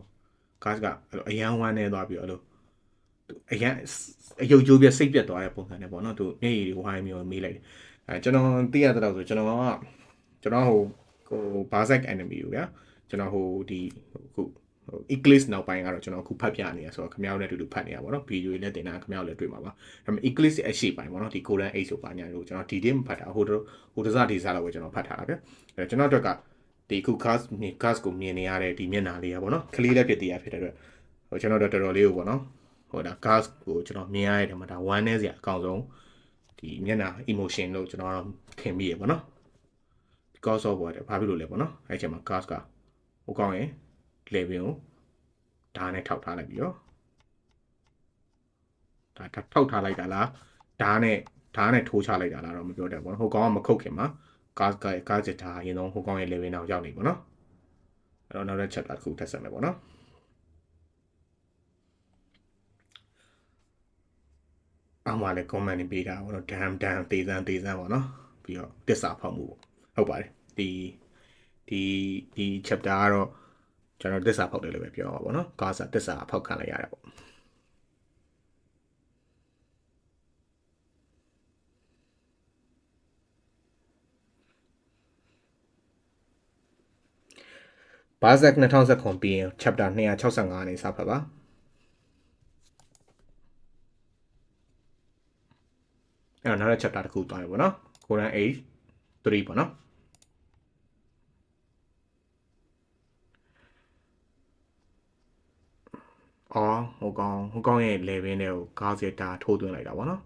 gas ကအဲ့လိုအရန်ဝမ်းနေသွားပြီးတော့အဲ့လိုအရန်အယုတ်ကျိုးပြစိတ်ပြတ်သွားတဲ့ပုံစံနဲ့ပေါ့နော်သူမျက်ရည်တွေဝိုင်းပြီးတော့မေးလိုက်တယ်ကျွန်တော်သိရတဲ့တော့ဆိုကျွန်တော်ဟိုBerserk enemy ကိုဗျာကျွန်တော်ဟိုဒီအခုEclipse နောက်ပိုင်းကတော့ကျွန်တော်အခုဖတ်ပြနေရဆိုတော့ခမောက်နဲ့အတူတူဖတ်နေရပါတော့ဗီဒီယိုနဲ့တင်တာခမောက်လည်းတွေ့မှာပါဒါပေမဲ့ Eclipse အရှိပိုင်းပေါ့နော်ဒီ Golden Age ဆိုပါညာလို့ကျွန်တော်ဒီတင်းမဖတ်တာဟိုတစဒီစားလောက်ပဲကျွန်တော်ဖတ်ထားတာဗျအဲကျွန်တော်အတွက်ကဒီခု gas ကိုမြင်နေရတဲ့ဒီမျက်နှာလေးอ่ะဗောနော်ခလေးလက်ဖြစ်တရားဖြစ်တဲ့အတွက်ဟိုကျွန်တော်တို့တော်တော်လေးကိုဗောနော်ဟိုဒါ gas ကိုကျွန်တော်မြင်ရတဲ့မှာဒါဝမ်းနေစရာအကောင်းဆုံးဒီမျက်နှာ emotion လို့ကျွန်တော်ခင်မိရဗောနော် because of ဘာဖြစ်လို့လဲဗောနော်အဲ့ချိန်မှာ gas ကဟိုကောင်းရင် level ကိုဓာတ်နဲ့ထောက်ထားလိုက်ပြီးတော့ဒါထောက်ထားလိုက်တာလားဓာတ်နဲ့ထိုးချလိုက်တာလားတော့မပြောတတ်ဘူးဗောနော်ဟိုကောင်းကမခုတ်ခင်မှာgas ချက်ထားရင်တော့ဟိုကောင်းရဲ့ level နောက်ရောက်နေဗောနော်အဲ့တော့နောက်တဲ့ chapter တစ်ခုထပ်ဆက်မယ်ဗောနော်အောင်ပါလေ comment တွေပေးတာဗောနော် damn တေးစမ်းဗောနော်ပြီးတော့တစ္ဆာဖောက်မှုပေါ့ဟုတ်ပါတယ်ဒီ chapter ကတော့ကျွန်တော်တစ္ဆာဖောက်တယ်လို့ပဲပြောပါဗောနော် gas တစ္ဆာဖောက်ခံလိုက်ရတာပေါ့Berserk 2019ပြီးရင် chapter 265နေစဖတ်ပါအဲ့တော့နောက်တဲ့ chapter တစ်ခုသွားပြီပေါ့နော် Golden Age 3ပေါ့နော်အော်ဟိုကောင်ရဲ့ level နဲ့ကို gas ရဲ့ဒါထိုးသွင်းလိုက်တာပေါ့နော်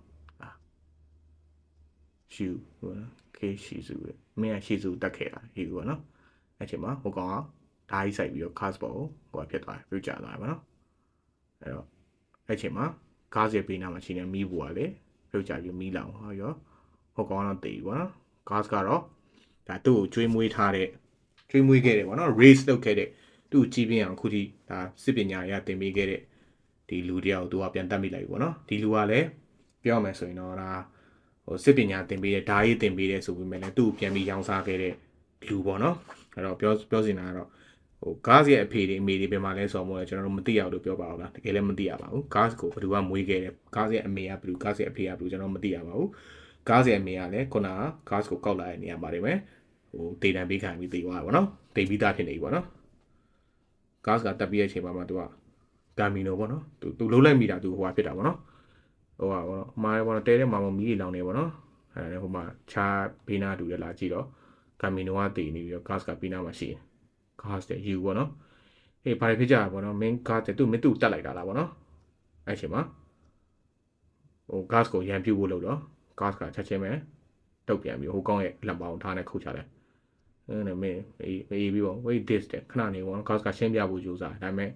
ရှူပေါ့နော် K ရှီစုမင်းကရှီစုတက်ခဲ့တာဟီပေါ့နော်အဲ့ချိန်မှာဟိုကောင်ကဓာတ်စိုက်ပြီးတော့ gas ပေါ်ကိုဟိုဖြစ်သွားတယ်ပြုတ်ကျသွားတယ်ဗောနော်အဲ့တော့အဲ့ချိန်မှာ gas ရဲ့ဘေးနားမှာရှိနေမီးဘူးကလေပြုတ်ကျပြီးမီးလောင်ဟောရောဟိုကောင်ကတော့တည်ဗောနော် gas ကတော့ဒါသူ့ကိုကျွေးမွေးခဲ့တယ်ဗောနော် race လုပ်ခဲ့တဲ့သူ့ကြည့်ပြင်းအောင်ခုထိဒါစစ်ပညာရတင်ပေးခဲ့တဲ့ဒီလူတယောက်သူကပြန်တတ်မိလိုက်ဗောနော်ဒီလူကလည်းပြောမယ်ဆိုရင်တော့ဒါဟိုစစ်ပညာတင်ပေးတဲ့ဓာတ်ရေးတင်ပေးတဲ့ဆိုပေမဲ့လည်းသူ့ကိုပြန်ပြီးရောင်းစားခဲ့တဲ့လူဗောနော်အဲ့တော့ပြောစင်တာကတော့ဟို gas ရဲ့အဖေတွေအမေတွေဘယ်မှာလဲဆိုတော့ကျွန်တော်တို့မသိရဘူးလို့ပြောပါဦးလားတကယ်လည်းမသိရပါဘူး gas ကိုဘယ်သူကမွေးခဲ့တယ် gas ရဲ့အမေကဘယ်သူ gas ရဲ့အဖေကဘယ်သူကျွန်တော်မသိရပါဘူး gas ရဲ့အမေကလည်းခုနက gas ကိုကောက်လာတဲ့နေရာပါတယ်ပဲဟိုတေတံပေးခံပြီးတေသွားတာဗောနော်တေပြီးသားဖြစ်နေပြီဗောနော် gas ကတက်ပြီးတဲ့အချိန်မှာသူကဂမ်မီနိုဗောနော်သူလုံးလိုက်မိတာသူဟိုဟာဖြစ်တာဗောနော်ဟိုဟာဗောနော်မာဗောနော်တဲတဲ့မှာမီးလောင်နေဗောနော်အဲ့ဟိုမှာချာဘေးနာတူရလာကြည့်တော့ဂမ်မီနိုကတေနေပြီးတော့ gas ကဘေးနာမှာရှိတယ် gas တဲ့ you ဗောနော်ဟေးဘာဖြစ်ကြဗောနော် main gas တဲ့သူမင်းသူ့တက်လိုက်တာလားဗောနော်အဲ့ချိန်မှာဟို gas ကိုရန်ပြူဖို့လုပ်တော့ gas ကချက်ချင်းပဲတုတ်ပြန်ပြီးဟိုကောင်းရဲ့လက်ပေါင်းထားနဲ့ခုတ်ချတယ်အဲ့နဲ့မင်းအေးပြီးပေါ့ wait this တဲ့ခဏနေဗောနော် gas ကရှင်းပြဖို့ကြိုးစားဒါပေမဲ့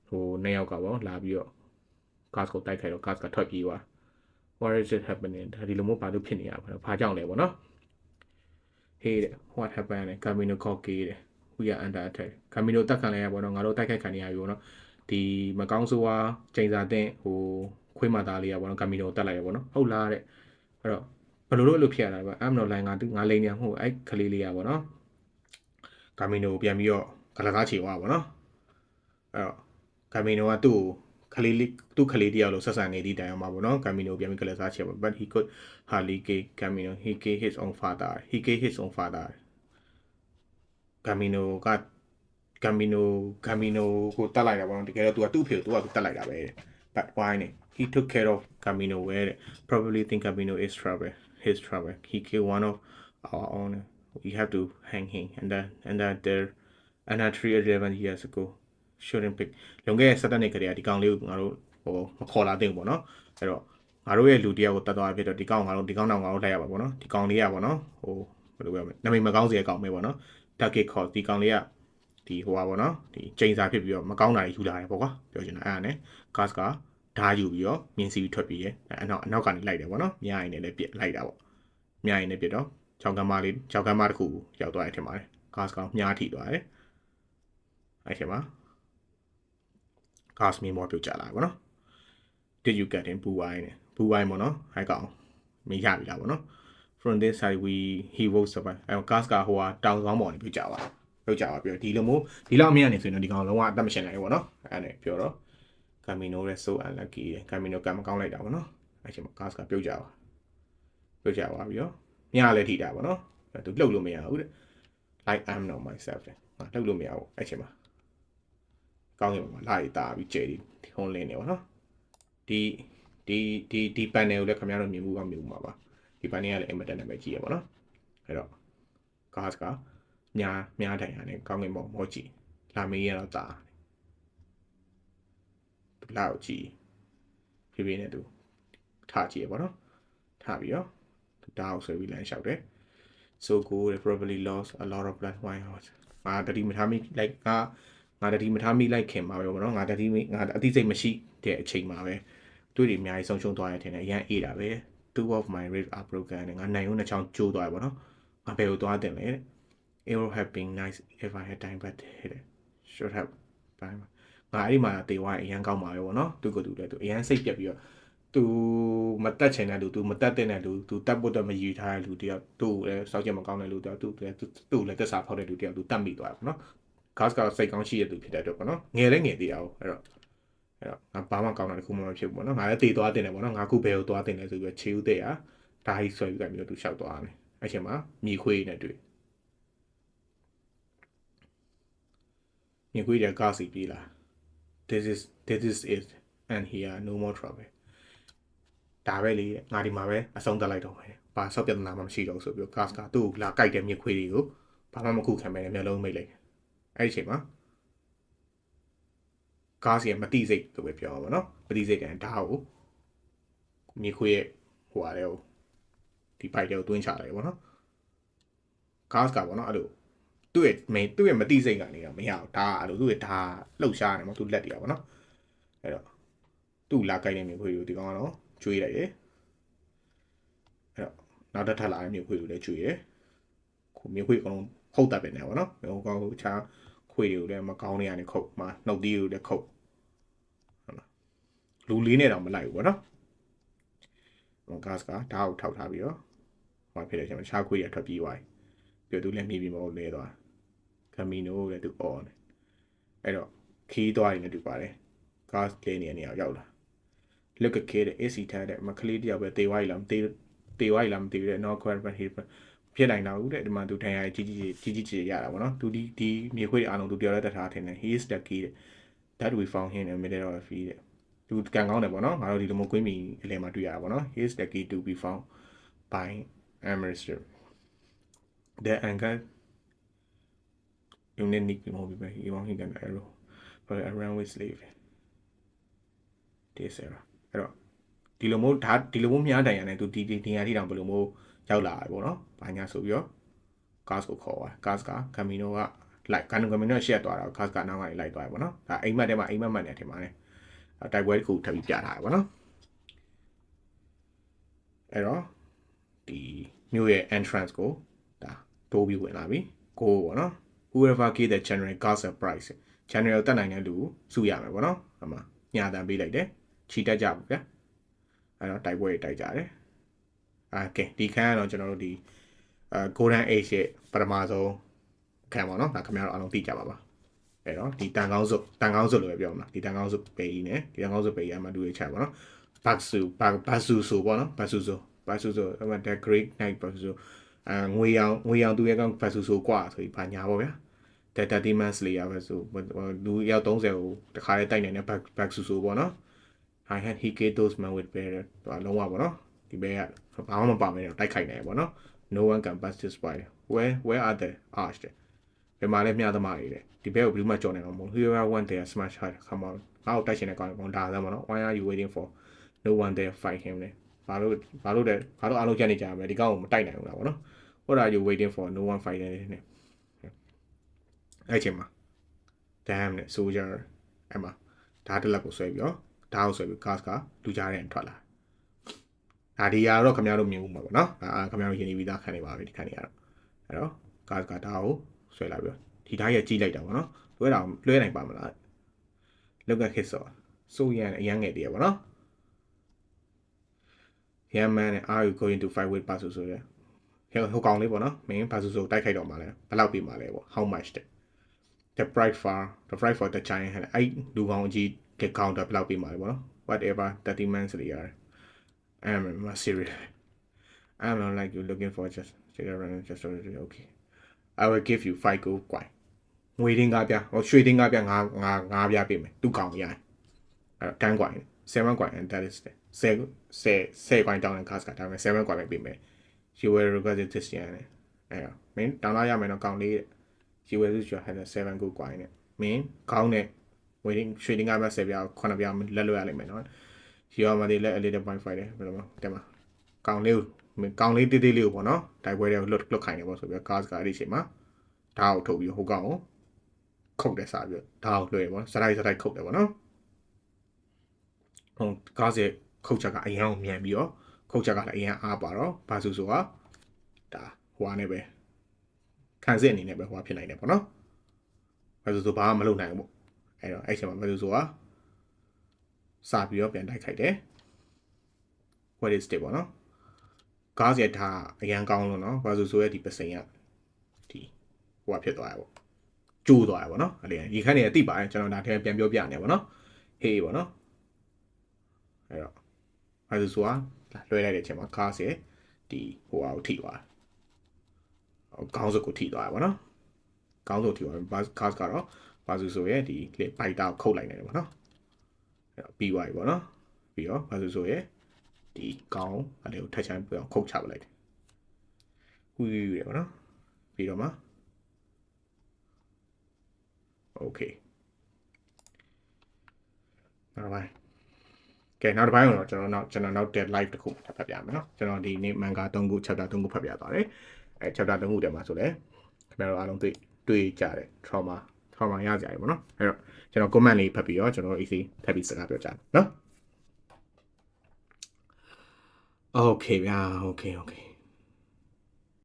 ဟိုနှစ်ယောက်ကဗောလာပြီးတော့ gas ကိုတိုက်ခိုက်တော့ gas ကထွက်ပြေးသွားဟ what is it happening ဒါဒီလိုမျိုးဘာလို့ဖြစ်နေရပါလဲဘာကြောင့်လဲပေါ့နော် hey what happened လဲ Camino Cocky တဲ့ we are under attack Camino တက်ခံလိုက်ရပေါ့နော်ငါတို့တိုက်ခိုက်ခံရပြီပေါ့နော်ဒီမကောင်းဆိုးဝါးချိန်စာတဲ့ဟိုခွေးမသားလေးရပေါ့နော် Camino တက်လိုက်ရပေါ့နော်ဟုတ်လားတဲ့အဲ့တော့ဘယ်လိုလုပ်ဖြစ်ရတာလဲအမနော်လိုင်းငါလိန်နေဟုတ်အဲ့ကလေးလေးရပေါ့နော် Camino ပြန်ပြီးတော့ကလကားချေသွားပါနော်အဲ့တော့ Camino ကသူ့ခလေးတယောက်လို့ဆက်ဆံနေသည့်တိုင်အောင်ပါပေါ့နော် Camino ပြန်ပြီးကလကားချေပါ but he could hardly kill Camino he killed his own father Camino ကိုတတ်လိုက်တာပေါ့နော်တကယ်တော့ तू ကသူ့ဖေကို तू တတ်လိုက်တာပဲ but why နဲ့ he took care of Camino ပဲ probably think Camino is his trouble he killed one of our own we have to hang him and that there and 11 years ago shouldn't pick လွန်ခဲ့တဲ့17နှစ်ကတည်းကဒီကောင်လေးကိုငါတို့ဟိုမခေါ်လာသင့်ဘူးပေါ့နော်အဲ့တော့ငါတို့ရဲ့လူတယောက်ကိုတတ်သွားဖြစ်တော့ဒီကောင်တော့ငါတို့လိုက်ရပါပေါ့နော်ဒီကောင်လေးရပေါ့နော်ဟိုဘယ်လိုပြောမလဲနာမည်မကောင်းစေတဲ့ကောင်ပဲပေါ့နော် target call ဒီကောင်လေးကဒီဟိုပါပေါ့နော်ဒီချိန်စာဖြစ်ပြီးတော့မကောင်းတာတွေယူလာတယ်ပေါ့ကွာပြောချင်တာအဲ့ဒါနဲ့ gas ကဓာယူပြီးတော့မြင်းစီထွက်ပြီးရဲ့အနောက်ကနေလိုက်တယ်ပေါ့နော်မြားရင်လည်းပြစ်လိုက်တာပေါ့မြားရင်လည်းပြစ်တော့ချောင်းကမ်းမတစ်ခုရောက်သွားတယ်ထင်ပါတယ် gas ကောင်မြားထိသွားတယ်အဲ့ထင်ပါ gas မင်းမောပြုတ်ကြလာပေါ့နော် did you get in ဘူဝိုင်းပေါ့နော်ဟိုက်ကောင်မရပြီလားပေါ့နော် from this side he was survive အဲ့ gas ကဟိုဟာတောင်ကောင်းပေါ်နေပြုတ်ကြပါပြီးဒီလိုမျိုးဒီလောက်အမြင်နေဆိုရင်ဒီကောင်လုံးဝအသက်မရှင်နိုင်ဘူးပေါ့နော်အဲ့နဲ့ပြောတော့ Camino ရဲ့ so unlucky Camino ကမကောင်းလိုက်တာပေါ့နော်အဲ့ချိန်မှာ gas ကပြုတ်ကြပါပြီးတော့မြားလည်းထိတာပေါ့နော်သူလှုပ်လို့မရဘူးတဲ့ like I'm not myself တဲ့ငါလှုပ်လို့မရဘူးအဲ့ချိန်မှာကောင်းကင်မှာလာရတာပြီးကျဲဒီထုံးလင်းနေပေါ့နော်ဒီ panel ကိုလည်းခင်ဗျားတို့မြင်မှုမှာပါဒီ panel ကလည်းအင်မတန်နဲ့ပဲကြည့်ရပါတော့အဲ့တော့ gas ကမြားတိုင်ရတယ်ကောင်းကင်ပေါ်မောကြည့်လာမေးရတော့တာသူလောက်ကြည့်ဖြည်းဖြည်းနဲ့သူထားကြည့်ရပါတော့ထားပြီးတော့ဒါအောင်ဆွဲပြီးလမ်းလျှောက်တယ် so good they probably lost a lot of blood why not ငါတတိမထားမိလိုက်ငါတတိမထားမိလိုက်ခင်ပါပဲပေါ့နော်ငါအတိစိတ်မရှိတဲ့အချိန်မှာပဲတွေးတွေအများကြီးဆုံးရှုံးသွားရတဲ့ထင်တယ်အရန်အေးတာပဲ two of my ribs are broken ငါနိုင်ဦးနှစ်ချောင်းကျိုးသွားရပေါ့နော်ငါဘယ်ကိုသွားတင်လဲတဲ့ it would have been nice if I had time but should have time ငါအဲ့ဒီမှာတေဝါအရန်ကောင်းပါပဲပေါ့နော်သူကသူလည်းသူအရန်စိတ်ပြက်ပြီးတော့သူမတက်ချင်တဲ့လူသူမတက်တဲ့လူသူတက်ဖို့တော့မယူထားတဲ့လူတယောက်သူ့လည်းစောက်ချက်မကောင်းတဲ့လူတယောက်သူ့လည်းတက်စားဖောက်တဲ့လူတယောက်သူတက်မိသွားတယ်ပေါ့နော် gas ကစိတ်ကောင်းရှိတဲ့သူဖြစ်တဲ့အတွက်ပေါ့နော်ငယ်သေးတာ哦အဲ့တော့ငါဘာမှကောင်းတာတခုမှမဖြစ်ဘူးပေါ့နော်ငါလည်းတေသွားတင်တယ်ပေါ့နော်ငါခုဘယ်ကိုသွားတင်လဲဆိုပြီးခြေဦးတဲ့ဟာဒါဟိဆွဲပြီးတော့သူလျှောက်သွားတယ်အဲ့ချိန်မှာမြေခွေးနဲ့တွေ့မြေခွေးက gas ပြေးလာ this is it and here no more trouble ဒါပဲလေငါဒီမှာပဲအဆုံးသတ်လိုက်တော့မယ်ဘာဆောက်ပြဿနာမှမရှိတော့ဆိုပြီး gas ကသူ့ကိုလာကြိုက်တဲ့မြေခွေးတွေကိုဘာမှမခုခံမဲနဲ့မျက်လုံးမိတ်လိုက်အဲ့ဒီချိန်မှာ gas ရဲ့မတိစိတ်လို့ပဲပြောပါတော့နော်မတိစိတ်ကန်ဒါကိုမြေခွေးရဲ့ဟိုဟာလေဒီပိုက်တွေကိုတွင်းချလိုက်ပေါ့နော် gas ကပေါ့နော်အဲ့လိုသူ့ရဲ့မတိစိတ်ကနေတော့မရဘူးဒါအဲ့လိုသူ့ရဲ့ဒါလှုပ်ရှားနေမှာသူလက်တရားပေါ့နော်အဲ့တော့သူ့လာကြိုက်တဲ့မြေခွေးကိုဒီကောင်ကတော့ကျွေးလိုက်တယ်အဲ့တော့နောက်တစ်ထပ်လာတဲ့မြေခွေးကိုလည်းကျွေးတယ်ခုမြေခွေးအကုန်လုံးဟုတ်တာပဲနေပေါ့နော်ဟိုကောင်ချာခွေးတွေကိုလည်းမကောင်းနေရနေခုတ်မှာနှုတ်သီးကိုလည်းခုတ်ဟုတ်လားလူလေးနဲ့တော့မလိုက်ဘူးပေါ့နော်gas ကဓာတ်ကိုထောက်ထားပြီးတော့ဟောဖြစ်တယ်ကျွန်တော်ခြားခွေးရထွက်ပြေးသွားပြီပြီးတော့သူလည်းမြေပြင်ပေါ်လဲသွား Camino လည်းသူအော်နေအဲ့တော့ခီးသွားရင်လည်းသူပါတယ် gas လဲနေနေရောက်လာ look at kid AC ထားတဲ့မကလေးတယောက်ပဲတေဝိုင်းလာမသိတဲ့ not quite but he ဖြစ်နိုင်တာဦးတဲ့ဒီမှာသူထိုင်ရကြီးရတာပေါ့နော်သူဒီမြေခွေးအားလုံးသူတယောက်လည်းတတ်ထားထင်တယ် he is the kid that we found him in the middle of the field သူကန်ကောင်းတယ်ပေါ့နော်ငါတို့ဒီလိုမျိုးကွင်းမီအလယ်မှာတွေ့ရတာပေါ့နော် he is the kid to be found by Amherst the anchor unique mobile he won't hit an arrow but around with slave this era အဲ့တော့ဒီလိုမျိုးမြားတိုင်ရတယ်သူဒီနေရာထိတောင်ဘယ်လိုမျိုးရောက်လာတယ်ပေါ့နော်ဘာညာဆိုပြီးတော့ gas ကိုခေါ်သွား gas က Camino ကလိုက် Camino ရှက်သွားတာ gas ကနောက်ကနေလိုက်သွားတယ်ပေါ့နော်ဒါအိမ်မက်ထဲမှာအိမ်မက်မှတ်နေထင်ပါတယ်တိုက်ပွဲတစ်ခုထပ်ပြီးပြထားတယ်ပေါ့နော် အဲ့တော့ဒီမြို့ရဲ့ entrance ကိုဒါတိုးပြီးဝင်လာပြီကိုပေါ့နော် whoever gave the general got surprise general တက်နိုင်တဲ့လူစုရမယ်ပေါ့နော်အမှညာတန်ပေးလိုက်တယ်ခြိတက်ကြပါဗျာအဲ့တော့တိုက်ပွဲတွေတိုက်ကြတယ်ကဲဒီခန်းကတော့ကျွန်တော်တို့ဒီgolden age ရဲ့ပထမဆုံးခန်းပေါ့နော်ဒါခင်ဗျားတို့အားလုံးသိကြပါပါအဲ့တော့ဒီတန်ကောင်းစုလို့ပဲပြောမှာဒီတန်ကောင်းစုပေကြီးနဲ့ဒီတန်ကောင်းစုပေကြီးအမှတူရေးချပါနော်ဘတ်ဆူဆိုပေါ့နော်ဘတ်ဆူဆိုအမှ the great night ဘတ်ဆူငွေရောင်သူရဲ့ကောင်ဘတ်ဆူဆိုกว่าဆိုပြီးဘာညာပေါ့ဗျာ data demons လေးရပဲဆိုလူရောက်30ကိုတခါလေးတိုက်နေတဲ့ဘတ်ဆူဆိုပေါ့နော် I had he gave those men with better တော့လုံးဝပေါ့နော်ဒီဘက်ကဘာမှမပါမဲတော့တိုက်ခိုက်နေပေါ့နော် no one can pass this by where are the arched ဘယ်မှာလဲမြသမားတွေတဲ့ဒီဘက်ကိုဘယ်သူမှကြော်နေတော့မဟုတ် whoever want their smash hard come on ငါ့ကိုတိုက်ရှင်တဲ့ကောင်ကောင်ဒါသားပေါ့နော် why are you waiting for no one there fight him လေဘာလို့အားလုံးကြက်နေကြမှာဒီကောင်ကိုမတိုက်နိုင်ဘူးလားပေါ့နော် what are you waiting for no one fight နေအဲ့ချိန်မှာ damn နဲ့ soldier အဲ့မှာဓာတ်တစ်လက်ကိုဆွဲပြီးတော့ဓာတ်ကိုဆွဲပြီး gas ကလူကြားတဲ့ထွက်လာဒါဒီကတော့ခင်ဗျားတို့မြင်ဦးမှာပေါ့နော်ခင်ဗျားတို့ယဉ်ပြီးသားခံနေပါပြီဒီခံနေရတော့အဲ့တော့ gas ကဓာတ်ကိုဆွဲလာပြီးတော့ဒီဓာတ်ရဲ့ကြီးလိုက်တာပေါ့နော်လွှဲတာလွှဲနိုင်ပါမလားလောက်ကခစ်စောစိုးရန်အရန်ငယ်တည်းပေါ့နော် young man are you going to fight with ပါဆိုရဟိုကောင်လေးပေါ့နော်မင်းပါဆိုတိုက်ခိုက်တော့မှာလဲဘယ်လောက်ပြီးမှာလဲပေါ့ how much the bright for the giant အဲ့လူကောင်ကြီးက counter ဘယ်လောက်ပြီးမှာလဲပေါ့နော် whatever 30 months လေးရတယ် I'm serious I'm not like you looking for just okay I will give you 5 gold coin ငွေတင်းကားပြဟိုရွှေတင်းကားပြငါပြပေးမယ်သူကောင်ရအဲ့10 coin 7 coin and that is 10 coin တောင်းတဲ့ gas ကဒါပေမဲ့7 coin ပဲပေးမယ် you will regret this year အဲ့တော့မင်းတောင်းလာရမယ်တော့ကောင်လေး you will lose your head 7 gold coin နဲ့မင်းကောင်းတဲ့ငွေတင်းရွှေတင်းကားပြ10ပြ9ပြလက်လွတ်ရလိမ့်မယ်နော် you are my let a little point fight ဘယ်လိုတက်မှာကောင်လေးတေးသေးလေးကိုပေါ့နော်တိုက်ပွဲတွေကိုလွတ်ခိုင်းနေပေါ့ဆိုပြီး gas ကအဲ့ဒီအချိန်မှာဓာတ်ကိုထုတ်ပြီးဟိုကောင်ကိုခုတ်တယ်စားပြီးဓာတ်ကိုလွှဲပေါ့စတိုက်ခုတ်တယ်ပေါ့နော်ဟို gas ရဲ့ခုတ်ချက်ကအရင်အောင်မြန်ပြီးတော့ခုတ်ချက်ကလည်းအရင်အားပါတော့ဘာဆိုဆိုတာဒါဟိုကနေပဲခံစစ်အနေနဲ့ပဲဟိုဖြစ်နိုင်တယ်ပေါ့နော်ဘာဆိုဘာမှမလုပ်နိုင်ဘူးပေါ့အဲ့တော့အဲ့ချိန်မှာဘာဆိုဆိုတာစပြီးတော့ပြန်တိုက်ခိုက်တယ် what is it ပေါ့နော် gas ရဲ့ဒါအရင်ကောင်းလို့နော်ဘာဆိုရဲ့ဒီပစိန်ကဒီဟိုဖြစ်သွားရပေါ့ကျိုးသွားရပေါ့နော်အဲ့ဒီရေခမ်းနေအတိပါတယ်ကျွန်တော်ဒါထဲပြန်ပြောပြနေပေါ့နော်ဟေးပေါ့နော်အဲ့တော့ဘာဆိုဆိုတာလွှဲလိုက်တဲ့အချိန်မှာ gas ရဲ့ဒီဟိုအောက်ထိသွားခေါင်းစုပ်ကိုထိသွားရပါတော့ခေါင်းစုပ်ထိသွား gas ကတော့ဘာဆိုရဲ့ဒီလေပိုက်တာကိုခုတ်လိုက်နေတယ်ပေါ့နော်အဲ့တော့ပြီးသွားပြီပေါ့နော်ပြီးတော့ဘာဆိုရဲ့ဒီခေါင်းအဲ့ဒါကိုထက်ချမ်းပြအောင်ခုတ်ချပလိုက်တယ်ဟူးရပေါ့နော်ပြီးတော့မှ okay နောက်ပိုင်းကဲနောက်တစ်ပိုင်းကတော့ကျွန်တော်နောက်တဲ့ live တစ်ခုဖတ်ပြမယ်နော်ကျွန်တော်ဒီနေ့ manga 3ခု chapter 3ခုဖတ်ပြသွားတယ်အဲ chapter 3ခုတည်းမှာဆိုလဲခင်ဗျားတို့အားလုံးတွေ့ကြတဲ့ trauma ရကြရပေါ့နော်အဲ့တော့ကျွန်တော် comment လေးဖတ်ပြီးတော့ကျွန်တော် easy ထပ်ပြီးစကားပြောကြမယ်နော် okay ဗျာ okay